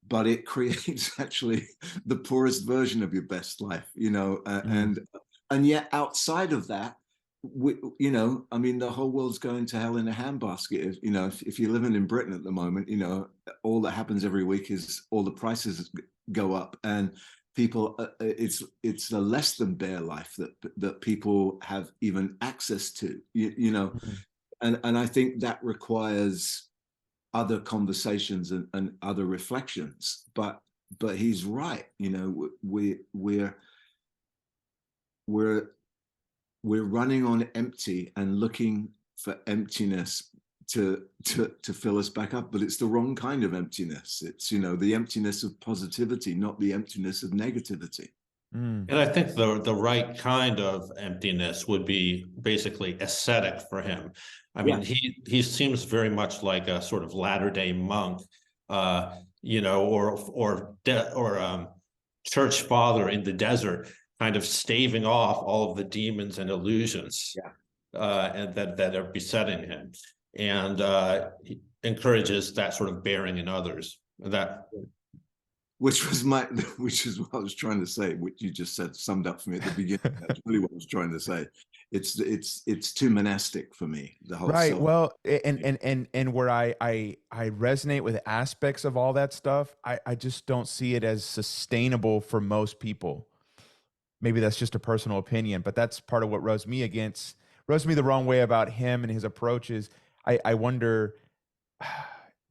B: but it creates actually the poorest version of your best life, you know, and yet outside of that, you know, I mean, the whole world's going to hell in a handbasket. You know, if you're living in Britain at the moment, you know, all that happens every week is all the prices go up, and people, it's a less than bare life that people have even access to, you know, and I think that requires other conversations and other reflections. But he's right, you know, we're running on empty and looking for emptiness to fill us back up, but it's the wrong kind of emptiness. It's, you know, the emptiness of positivity, not the emptiness of negativity.
C: And I think the right kind of emptiness would be basically ascetic for him. I mean, he seems very much like a sort of Latter-day monk, you know, or church father in the desert, kind of staving off all of the demons and illusions and that are besetting him, and he encourages that sort of bearing in others.
B: Which is what I was trying to say, what you just said, summed up for me at the beginning. That's really what I was trying to say. It's too monastic for me, the whole
A: Right.
B: self.
A: Well, and where I resonate with aspects of all that stuff, I just don't see it as sustainable for most people. Maybe that's just a personal opinion, but that's part of what rubs me the wrong way about him and his approaches. I wonder,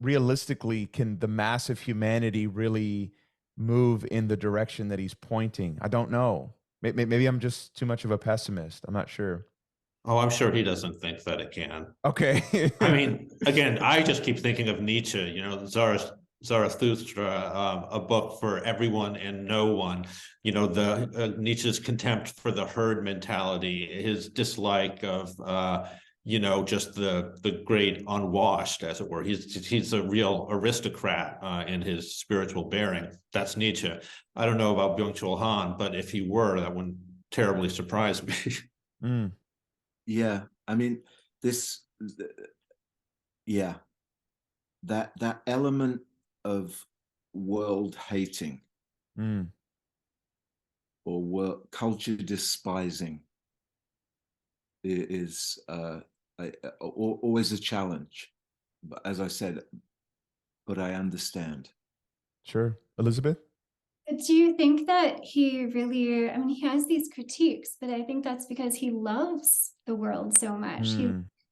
A: realistically, can the mass of humanity really move in the direction that he's pointing? I don't know. Maybe I'm just too much of a pessimist. I'm not sure.
C: Oh, I'm sure he doesn't think that it can.
A: Okay.
C: I mean, again, I just keep thinking of Nietzsche, you know, Zarathustra, a book for everyone and no one. You know, Nietzsche's contempt for the herd mentality, his dislike of, you know, just the great unwashed, as it were. He's a real aristocrat in his spiritual bearing. That's Nietzsche. I don't know about Byung-Chul Han, but if he were, that wouldn't terribly surprise me.
B: Yeah, I mean, that element of world hating or world culture despising is always a challenge. But as I said, but I understand.
A: Sure. Elizabeth?
D: Do you think that he really, I mean, he has these critiques, but I think that's because he loves the world so much.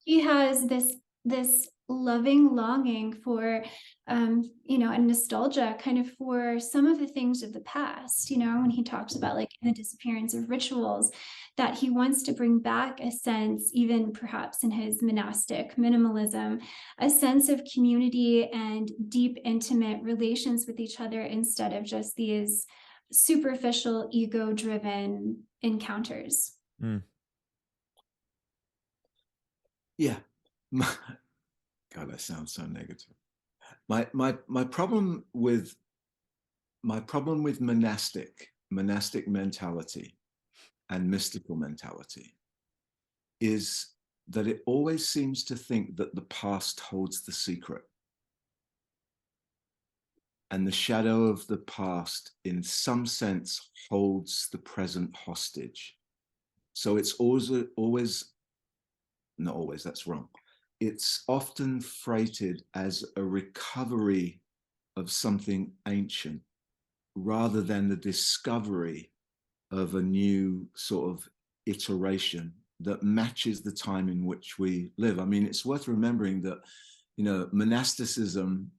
D: He has this loving longing for, you know, and nostalgia kind of for some of the things of the past, you know, when he talks about like the disappearance of rituals, that he wants to bring back a sense, even perhaps in his monastic minimalism, a sense of community and deep, intimate relations with each other instead of just these superficial, ego-driven encounters.
B: Yeah. God, I sound so negative. My problem with monastic mentality and mystical mentality is that it always seems to think that the past holds the secret. And the shadow of the past, in some sense, holds the present hostage. So it's always, not always, that's wrong. It's often freighted as a recovery of something ancient rather than the discovery of a new sort of iteration that matches the time in which we live. I mean, it's worth remembering that, you know, monasticism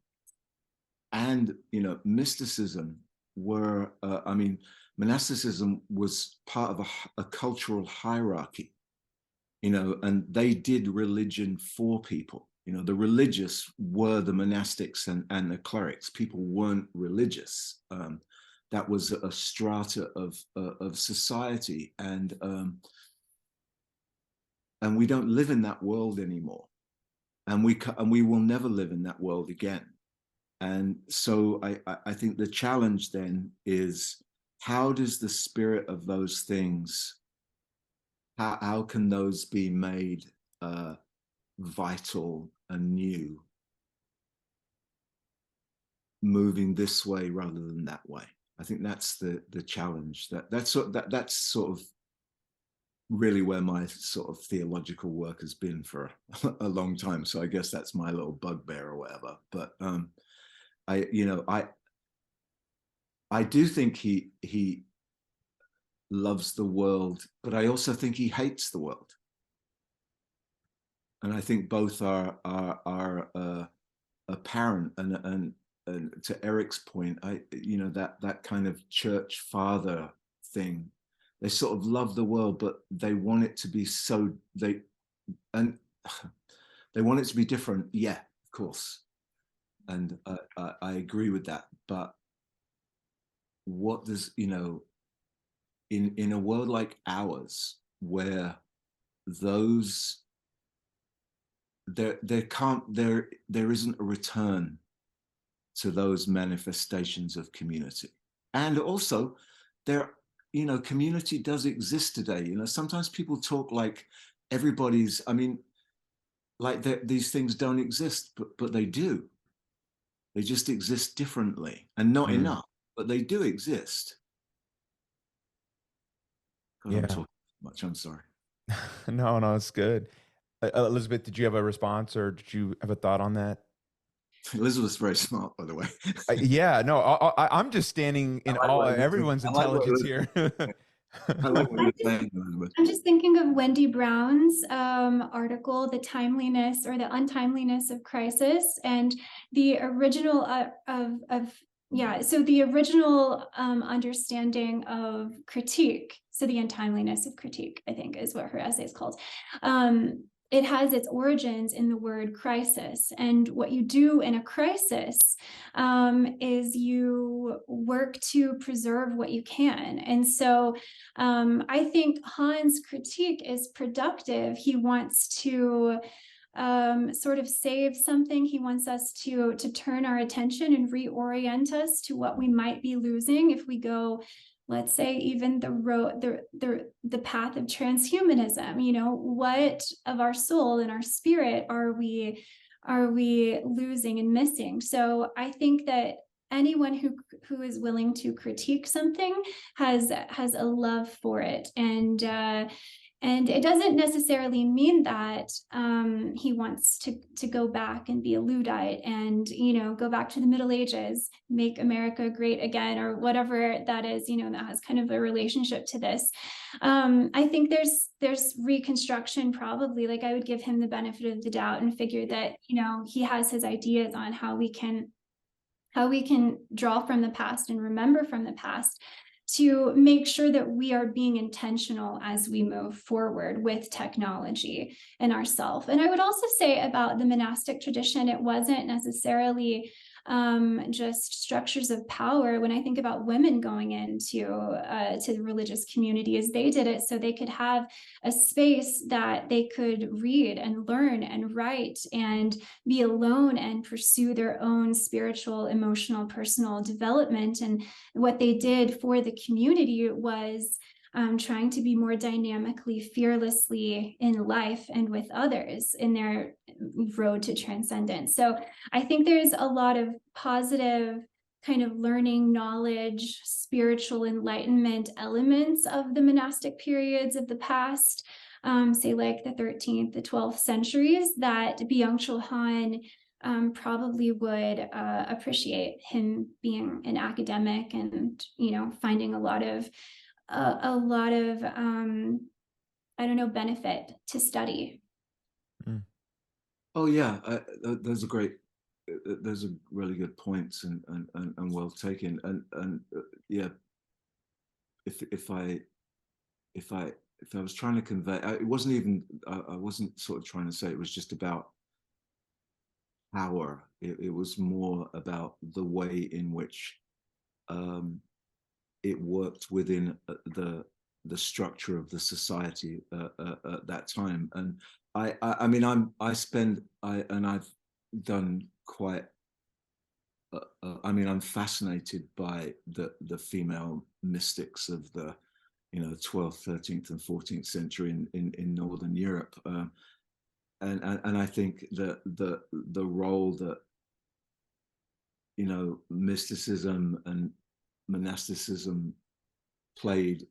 B: and, you know, mysticism were, I mean, monasticism was part of a cultural hierarchy, you know, and they did religion for people. You know, the religious were the monastics and the clerics. People weren't religious. That was a strata of society, and we don't live in that world anymore, and we will never live in that world again. And so I think the challenge then is, how does the spirit of those things, how can those be made vital and new, moving this way rather than that way. I think that's the challenge. That's sort of really where my sort of theological work has been for a long time. So I guess that's my little bugbear or whatever. But I do think he loves the world, but I also think he hates the world. And I think both are apparent. And to Erik's point, that kind of church father thing, they sort of love the world, but they want it to be they want it to be different. Yeah, of course. And I agree with that. But what does, in a world like ours, where those there isn't a return to those manifestations of community. And also community does exist today. Sometimes people talk like everybody's, like these things don't exist, but they do. They just exist differently and not enough, but they do exist. God, I'm talking too much, I'm sorry.
A: No, it's good. Elisabeth, did you have a response or did you have a thought on that?
B: Elizabeth's very smart, by the way.
A: Yeah, no, I'm just standing in awe of everyone's intelligence here.
B: I like what you're saying, Elizabeth.
D: I'm just thinking of Wendy Brown's article, The Timeliness or the Untimeliness of Crisis, and the original so the original understanding of critique, so the untimeliness of critique, I think is what her essay is called. It has its origins in the word crisis. And what you do in a crisis is you work to preserve what you can. And so I think Han's critique is productive. He wants to sort of save something. He wants us to turn our attention and reorient us to what we might be losing if we go, let's say, even the path of transhumanism. What of our soul and our spirit are we losing and missing? So I think that anyone who is willing to critique something has a love for it, and it doesn't necessarily mean that he wants to go back and be a Luddite and, go back to the Middle Ages, make America great again, or whatever that is, that has kind of a relationship to this. I think there's reconstruction probably. Like, I would give him the benefit of the doubt and figure that, he has his ideas on how we can draw from the past and remember from the past, to make sure that we are being intentional as we move forward with technology and ourself. And I would also say about the monastic tradition, it wasn't necessarily just structures of power. When I think about women going into to the religious communities, they did it so they could have a space that they could read and learn and write and be alone and pursue their own spiritual, emotional, personal development. And what they did for the community was trying to be more dynamically, fearlessly in life and with others in their road to transcendence. So I think there's a lot of positive kind of learning, knowledge, spiritual enlightenment elements of the monastic periods of the past, say like the 13th, the 12th centuries, that Byung-Chul Han probably would appreciate, him being an academic and, finding a lot of benefit to study.
B: Oh yeah, those are really good points and well taken. And yeah, if I was trying to convey, it wasn't even, I wasn't sort of trying to say it was just about power. It was more about the way in which it worked within the structure of the society at that time. And I've done quite. I'm fascinated by the female mystics of the 12th, 13th, and 14th century in Northern Europe. and I think that the role that, you know, mysticism and monasticism played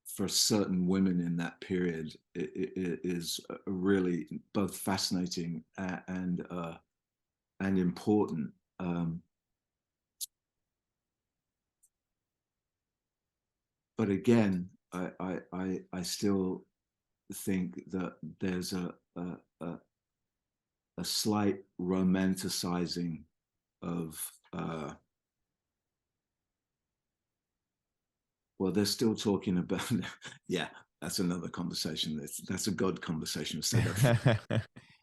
B: for certain women in that period is really both fascinating and important. But again, I still think that there's a slight romanticizing of well, they're still talking about yeah, that's another conversation. That's a God conversation.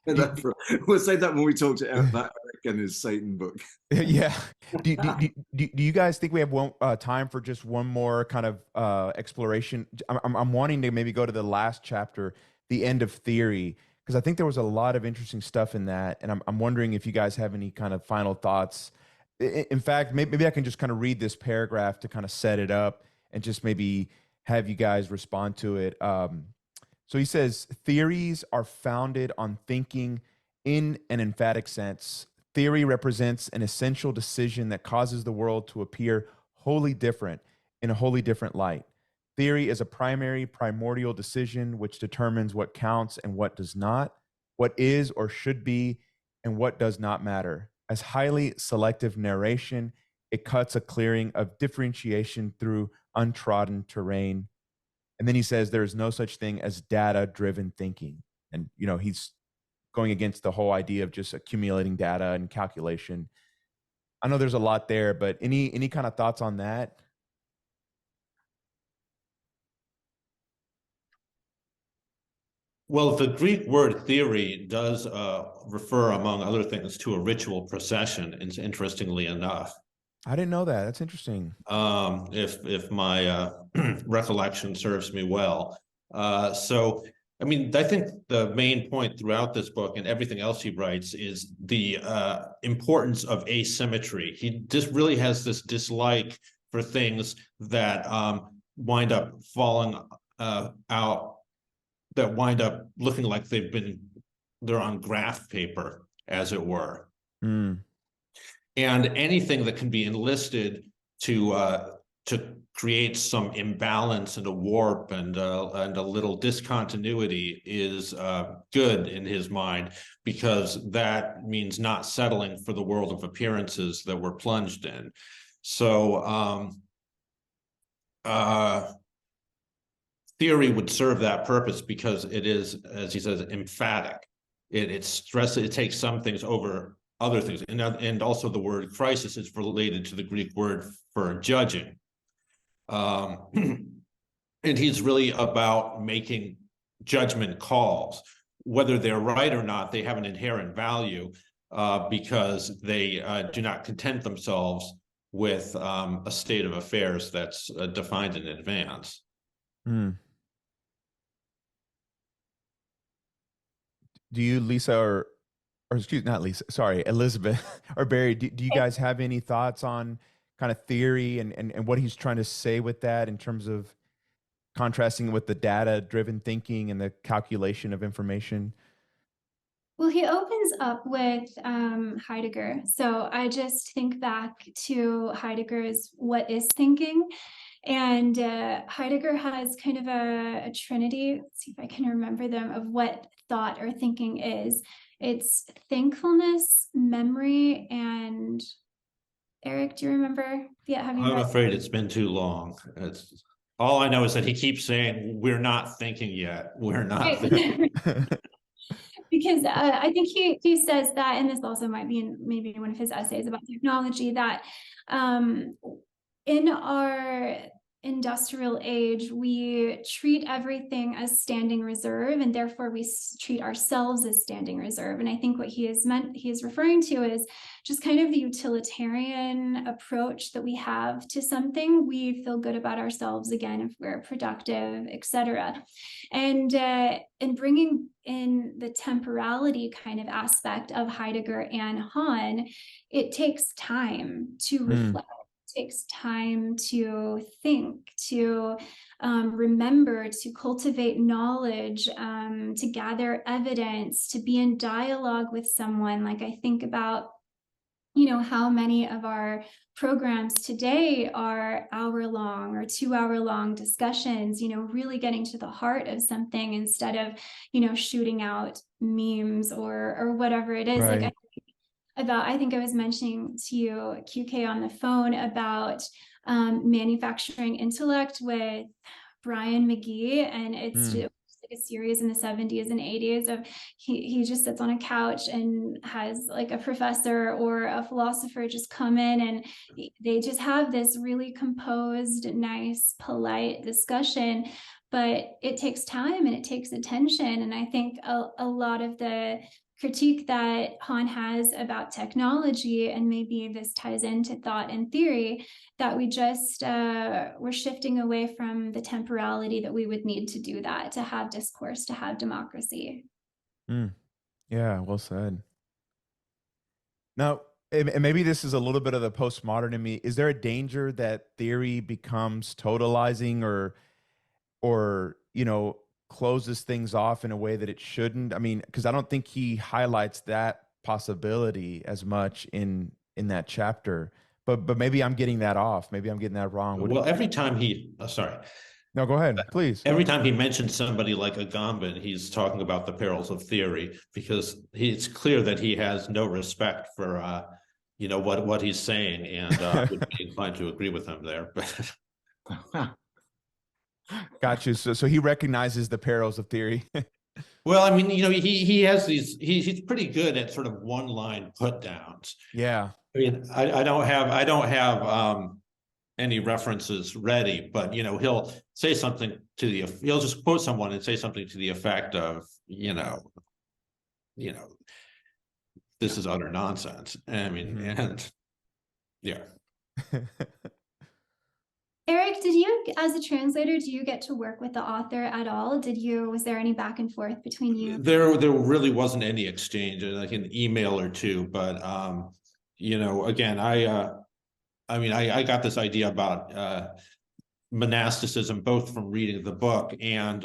B: We'll say that when we talk to Erik and his Satan book.
A: Yeah. Do you guys think we have one time for just one more kind of exploration? I'm wanting to maybe go to the last chapter, the end of theory, because I think there was a lot of interesting stuff in that, and I'm wondering if you guys have any kind of final thoughts. In fact, maybe I can just kind of read this paragraph to kind of set it up, and just maybe have you guys respond to it. So he says, theories are founded on thinking in an emphatic sense. Theory represents an essential decision that causes the world to appear wholly different in a wholly different light. Theory is a primordial decision which determines what counts and what does not, what is or should be, and what does not matter. As highly selective narration, it cuts a clearing of differentiation through untrodden terrain. And then he says there is no such thing as data-driven thinking. And, you know, he's going against the whole idea of just accumulating data and calculation. I know there's a lot there, but any kind of thoughts on that?
C: Well, the Greek word theory does refer, among other things, to a ritual procession, interestingly enough.
A: I didn't know that. That's interesting.
C: If my recollection serves me well. So, I mean, I think the main point throughout this book and everything else he writes is the importance of asymmetry. He just really has this dislike for things that wind up falling out, that wind up looking like they're on graph paper, as it were.
A: Mm.
C: And anything that can be enlisted to create some imbalance and a warp and a little discontinuity is good in his mind, because that means not settling for the world of appearances that we're plunged in. So theory would serve that purpose because it is, as he says, emphatic. It takes some things over other things. And also the word crisis is related to the Greek word for judging. And he's really about making judgment calls. Whether they're right or not, they have an inherent value because they do not content themselves with a state of affairs that's defined in advance.
A: Mm. Do you, Lisa, or excuse, not Lisa, sorry, Elisabeth or Barry, do you guys have any thoughts on kind of theory and what he's trying to say with that in terms of contrasting with the data-driven thinking and the calculation of information?
D: Well, he opens up with Heidegger. So I just think back to Heidegger's What is Thinking? And Heidegger has kind of a trinity, let's see if I can remember them, of what thought or thinking is. It's thankfulness, memory, and Erik, do you remember? Yeah, have you
C: I'm
D: read?
C: afraid it's been too long. All I know is that he keeps saying, we're not thinking yet. We're not thinking.
D: Because I think he says that, and this also might be in maybe one of his essays about technology, that in our industrial age, we treat everything as standing reserve, and therefore we treat ourselves as standing reserve. And I think what he is referring to is just kind of the utilitarian approach that we have to something. We feel good about ourselves again if we're productive, etc. And bringing in the temporality kind of aspect of Heidegger and Hahn, it takes time to reflect. takes time to think, to remember, to cultivate knowledge, to gather evidence, to be in dialogue with someone. Like, I think about, you know, how many of our programs today are hour-long or 2-hour-long discussions, you know, really getting to the heart of something instead of, you know, shooting out memes or whatever it is. Like, I think I was mentioning to you, QK, on the phone about manufacturing intellect with Brian McGee, and it's just like a series in the 70s and 80s of he just sits on a couch and has like a professor or a philosopher just come in, and they just have this really composed, nice, polite discussion. But it takes time and it takes attention. And I think a lot of the critique that Han has about technology, and maybe this ties into thought and theory, that we just we're shifting away from the temporality that we would need to do that, to have discourse, to have democracy.
A: Yeah, well said. Now, and maybe this is a little bit of the postmodern in me. Is there a danger that theory becomes totalizing or you know, closes things off in a way that it shouldn't? I mean, because I don't think he highlights that possibility as much in that chapter. But maybe I'm getting that off. Maybe I'm getting that wrong.
C: Well, every time sorry.
A: No, go ahead, please.
C: Every time he mentions somebody like Agamben, he's talking about the perils of theory, because it's clear that he has no respect for, you know, what he's saying, and would be inclined to agree with him there.
A: Got you. So he recognizes the perils of theory.
C: Well, I mean, you know, he has these. He's pretty good at sort of one-line put downs.
A: Yeah.
C: I mean, I don't have any references ready, but you know, he'll say something he'll just quote someone and say something to the effect of, you know, this is utter nonsense. I mean, and yeah.
D: Erik, did you, as a translator, do you get to work with the author at all? Was there any back and forth between you?
C: There really wasn't any exchange, like an email or two, but you know, again, I mean, I got this idea about monasticism both from reading the book and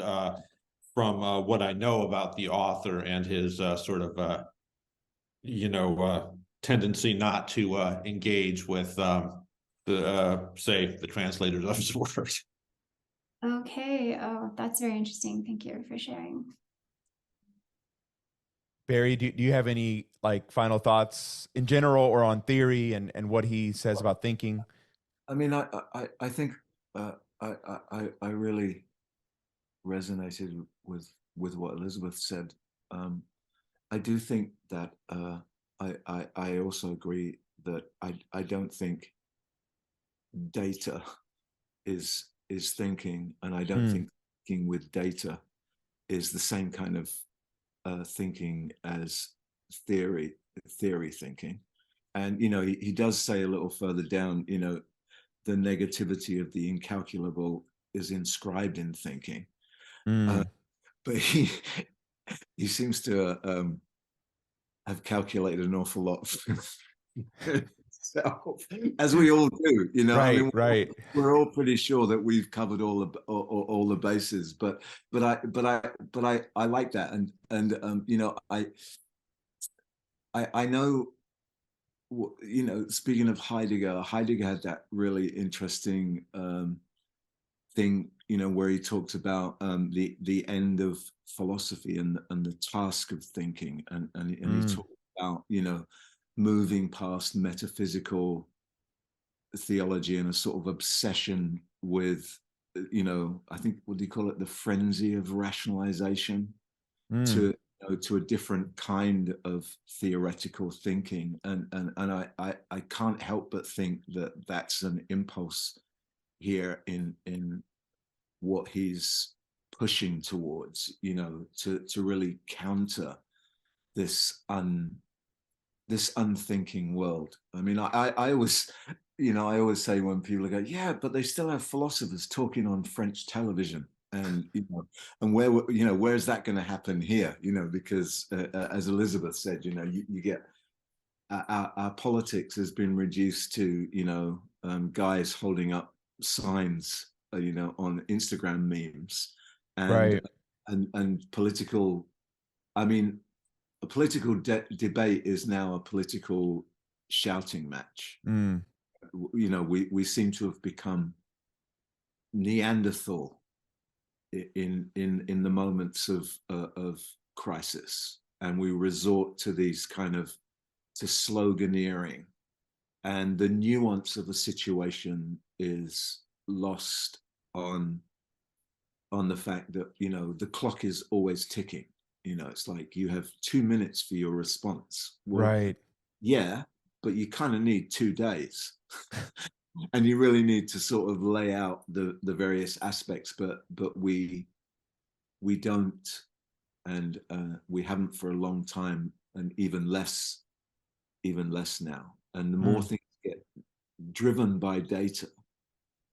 C: from what I know about the author and his sort of, you know, tendency not to engage with say the translators of his work.
D: Okay. Oh, that's very interesting. Thank you for sharing.
A: Barry, do you have any like final thoughts in general or on theory and what he says about thinking?
B: I mean, I think I really resonated with what Elisabeth said. I do think that I also agree that I don't think data is thinking, and I don't think thinking with data is the same kind of thinking as theory thinking. And you know, he does say a little further down, you know, the negativity of the incalculable is inscribed in thinking. But he seems to have calculated an awful lot himself, as we all do, you know.
A: Right,
B: I mean,
A: right.
B: We're all pretty sure that we've covered all the bases, but I like that, and you know, I know, you know, speaking of Heidegger had that really interesting thing, you know, where he talked about the end of philosophy and the task of thinking, and he talked about, you know, moving past metaphysical theology and a sort of obsession with, you know, I think, what do you call it, the frenzy of rationalization, to, you know, to a different kind of theoretical thinking, and I can't help but think that that's an impulse here in what he's pushing towards, you know, to really counter this unthinking world. I mean, I always, you know, I always say when people go, yeah, but they still have philosophers talking on French television, and you know, and where's that going to happen here? You know, because as Elisabeth said, you know, you get our politics has been reduced to, you know, guys holding up signs, you know, on Instagram memes, and
A: Right.
B: and political. I mean, a political debate is now a political shouting match.
A: Mm.
B: You know, we seem to have become Neanderthal in the moments of crisis, and we resort to these kind of to sloganeering, and the nuance of a situation is lost on the fact that, you know, the clock is always ticking. You know, it's like you have 2 minutes for your response. Well,
A: Right.
B: yeah, but you kind of need 2 days. And you really need to sort of lay out the various aspects, but we don't, and we haven't for a long time, and even less now. And the more things get driven by data,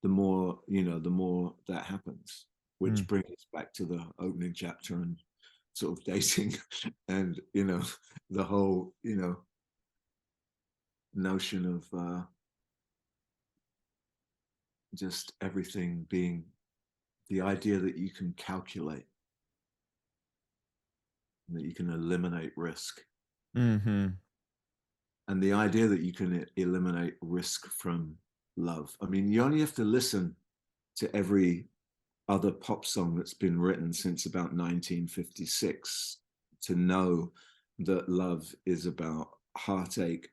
B: the more, you know, the more that happens, which brings us back to the opening chapter and sort of dating and, you know, the whole, you know, notion of just everything being the idea that you can calculate, that you can eliminate risk.
A: Mm-hmm.
B: And the idea that you can eliminate risk from love. I mean, you only have to listen to every other pop song that's been written since about 1956 to know that love is about heartache,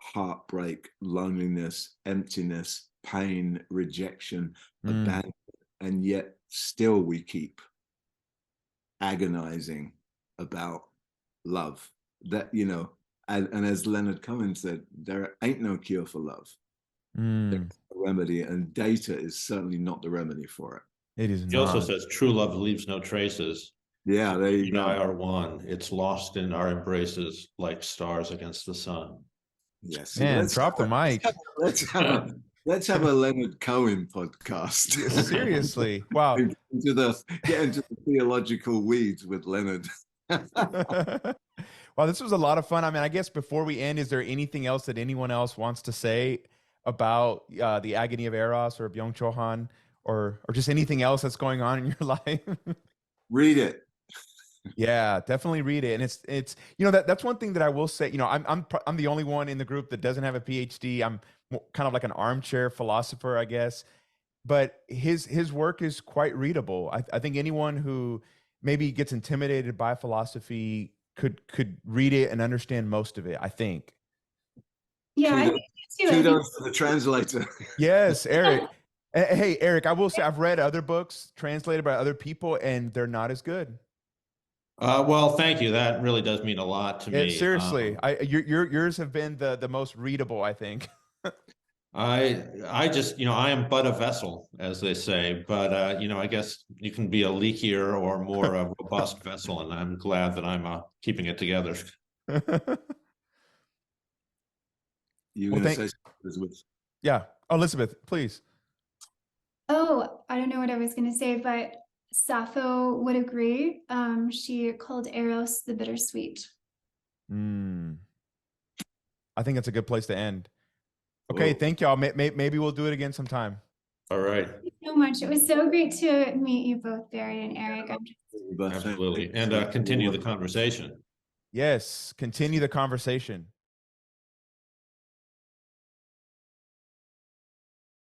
B: heartbreak, loneliness, emptiness, pain, rejection, abandonment, and yet still we keep agonizing about love. That, you know, and as Leonard Cohen said, there ain't no cure for love. There's a remedy, and data is certainly not the remedy for it.
A: It is
C: He also
A: not.
C: says, true love leaves no traces.
B: Yeah, there you
C: You and I
B: go.
C: are one. It's lost in our embraces like stars against the sun.
B: Yes.
A: Man, drop the mic.
B: Let's have a Leonard Cohen podcast.
A: Yeah, seriously. Wow.
B: Get into the theological weeds with Leonard.
A: Wow, this was a lot of fun. I mean, I guess before we end, is there anything else that anyone else wants to say about the Agony of Eros or Byung-Chul Han, or just anything else that's going on in your life?
B: Read it.
A: Yeah, definitely read it. And it's you know, that's one thing that I will say. You know, I'm the only one in the group that doesn't have a PhD. I'm kind of like an armchair philosopher, I guess. But his work is quite readable. I think anyone who maybe gets intimidated by philosophy could read it and understand most of it, I think.
D: Yeah, I think too.
B: Kudos to the translator.
A: Yes, Eric. Hey, Eric, I will say I've read other books translated by other people, and they're not as good.
C: Well, thank you. That really does mean a lot to me.
A: Seriously, yours have been the most readable, I think.
C: I just, you know, I am but a vessel, as they say, but, you know, I guess you can be a leakier or more robust vessel, and I'm glad that I'm keeping it together.
B: You were going to say something, Elizabeth?
A: Yeah. Elisabeth, please.
D: Oh, I don't know what I was going to say, but Sappho would agree. She called Eros the bittersweet.
A: I think that's a good place to end. Okay, thank y'all. Maybe we'll do it again sometime.
C: All right.
D: Thank you so much. It was so great to meet you both, Barry and Eric.
C: Absolutely. And continue the conversation.
A: Yes, continue the conversation.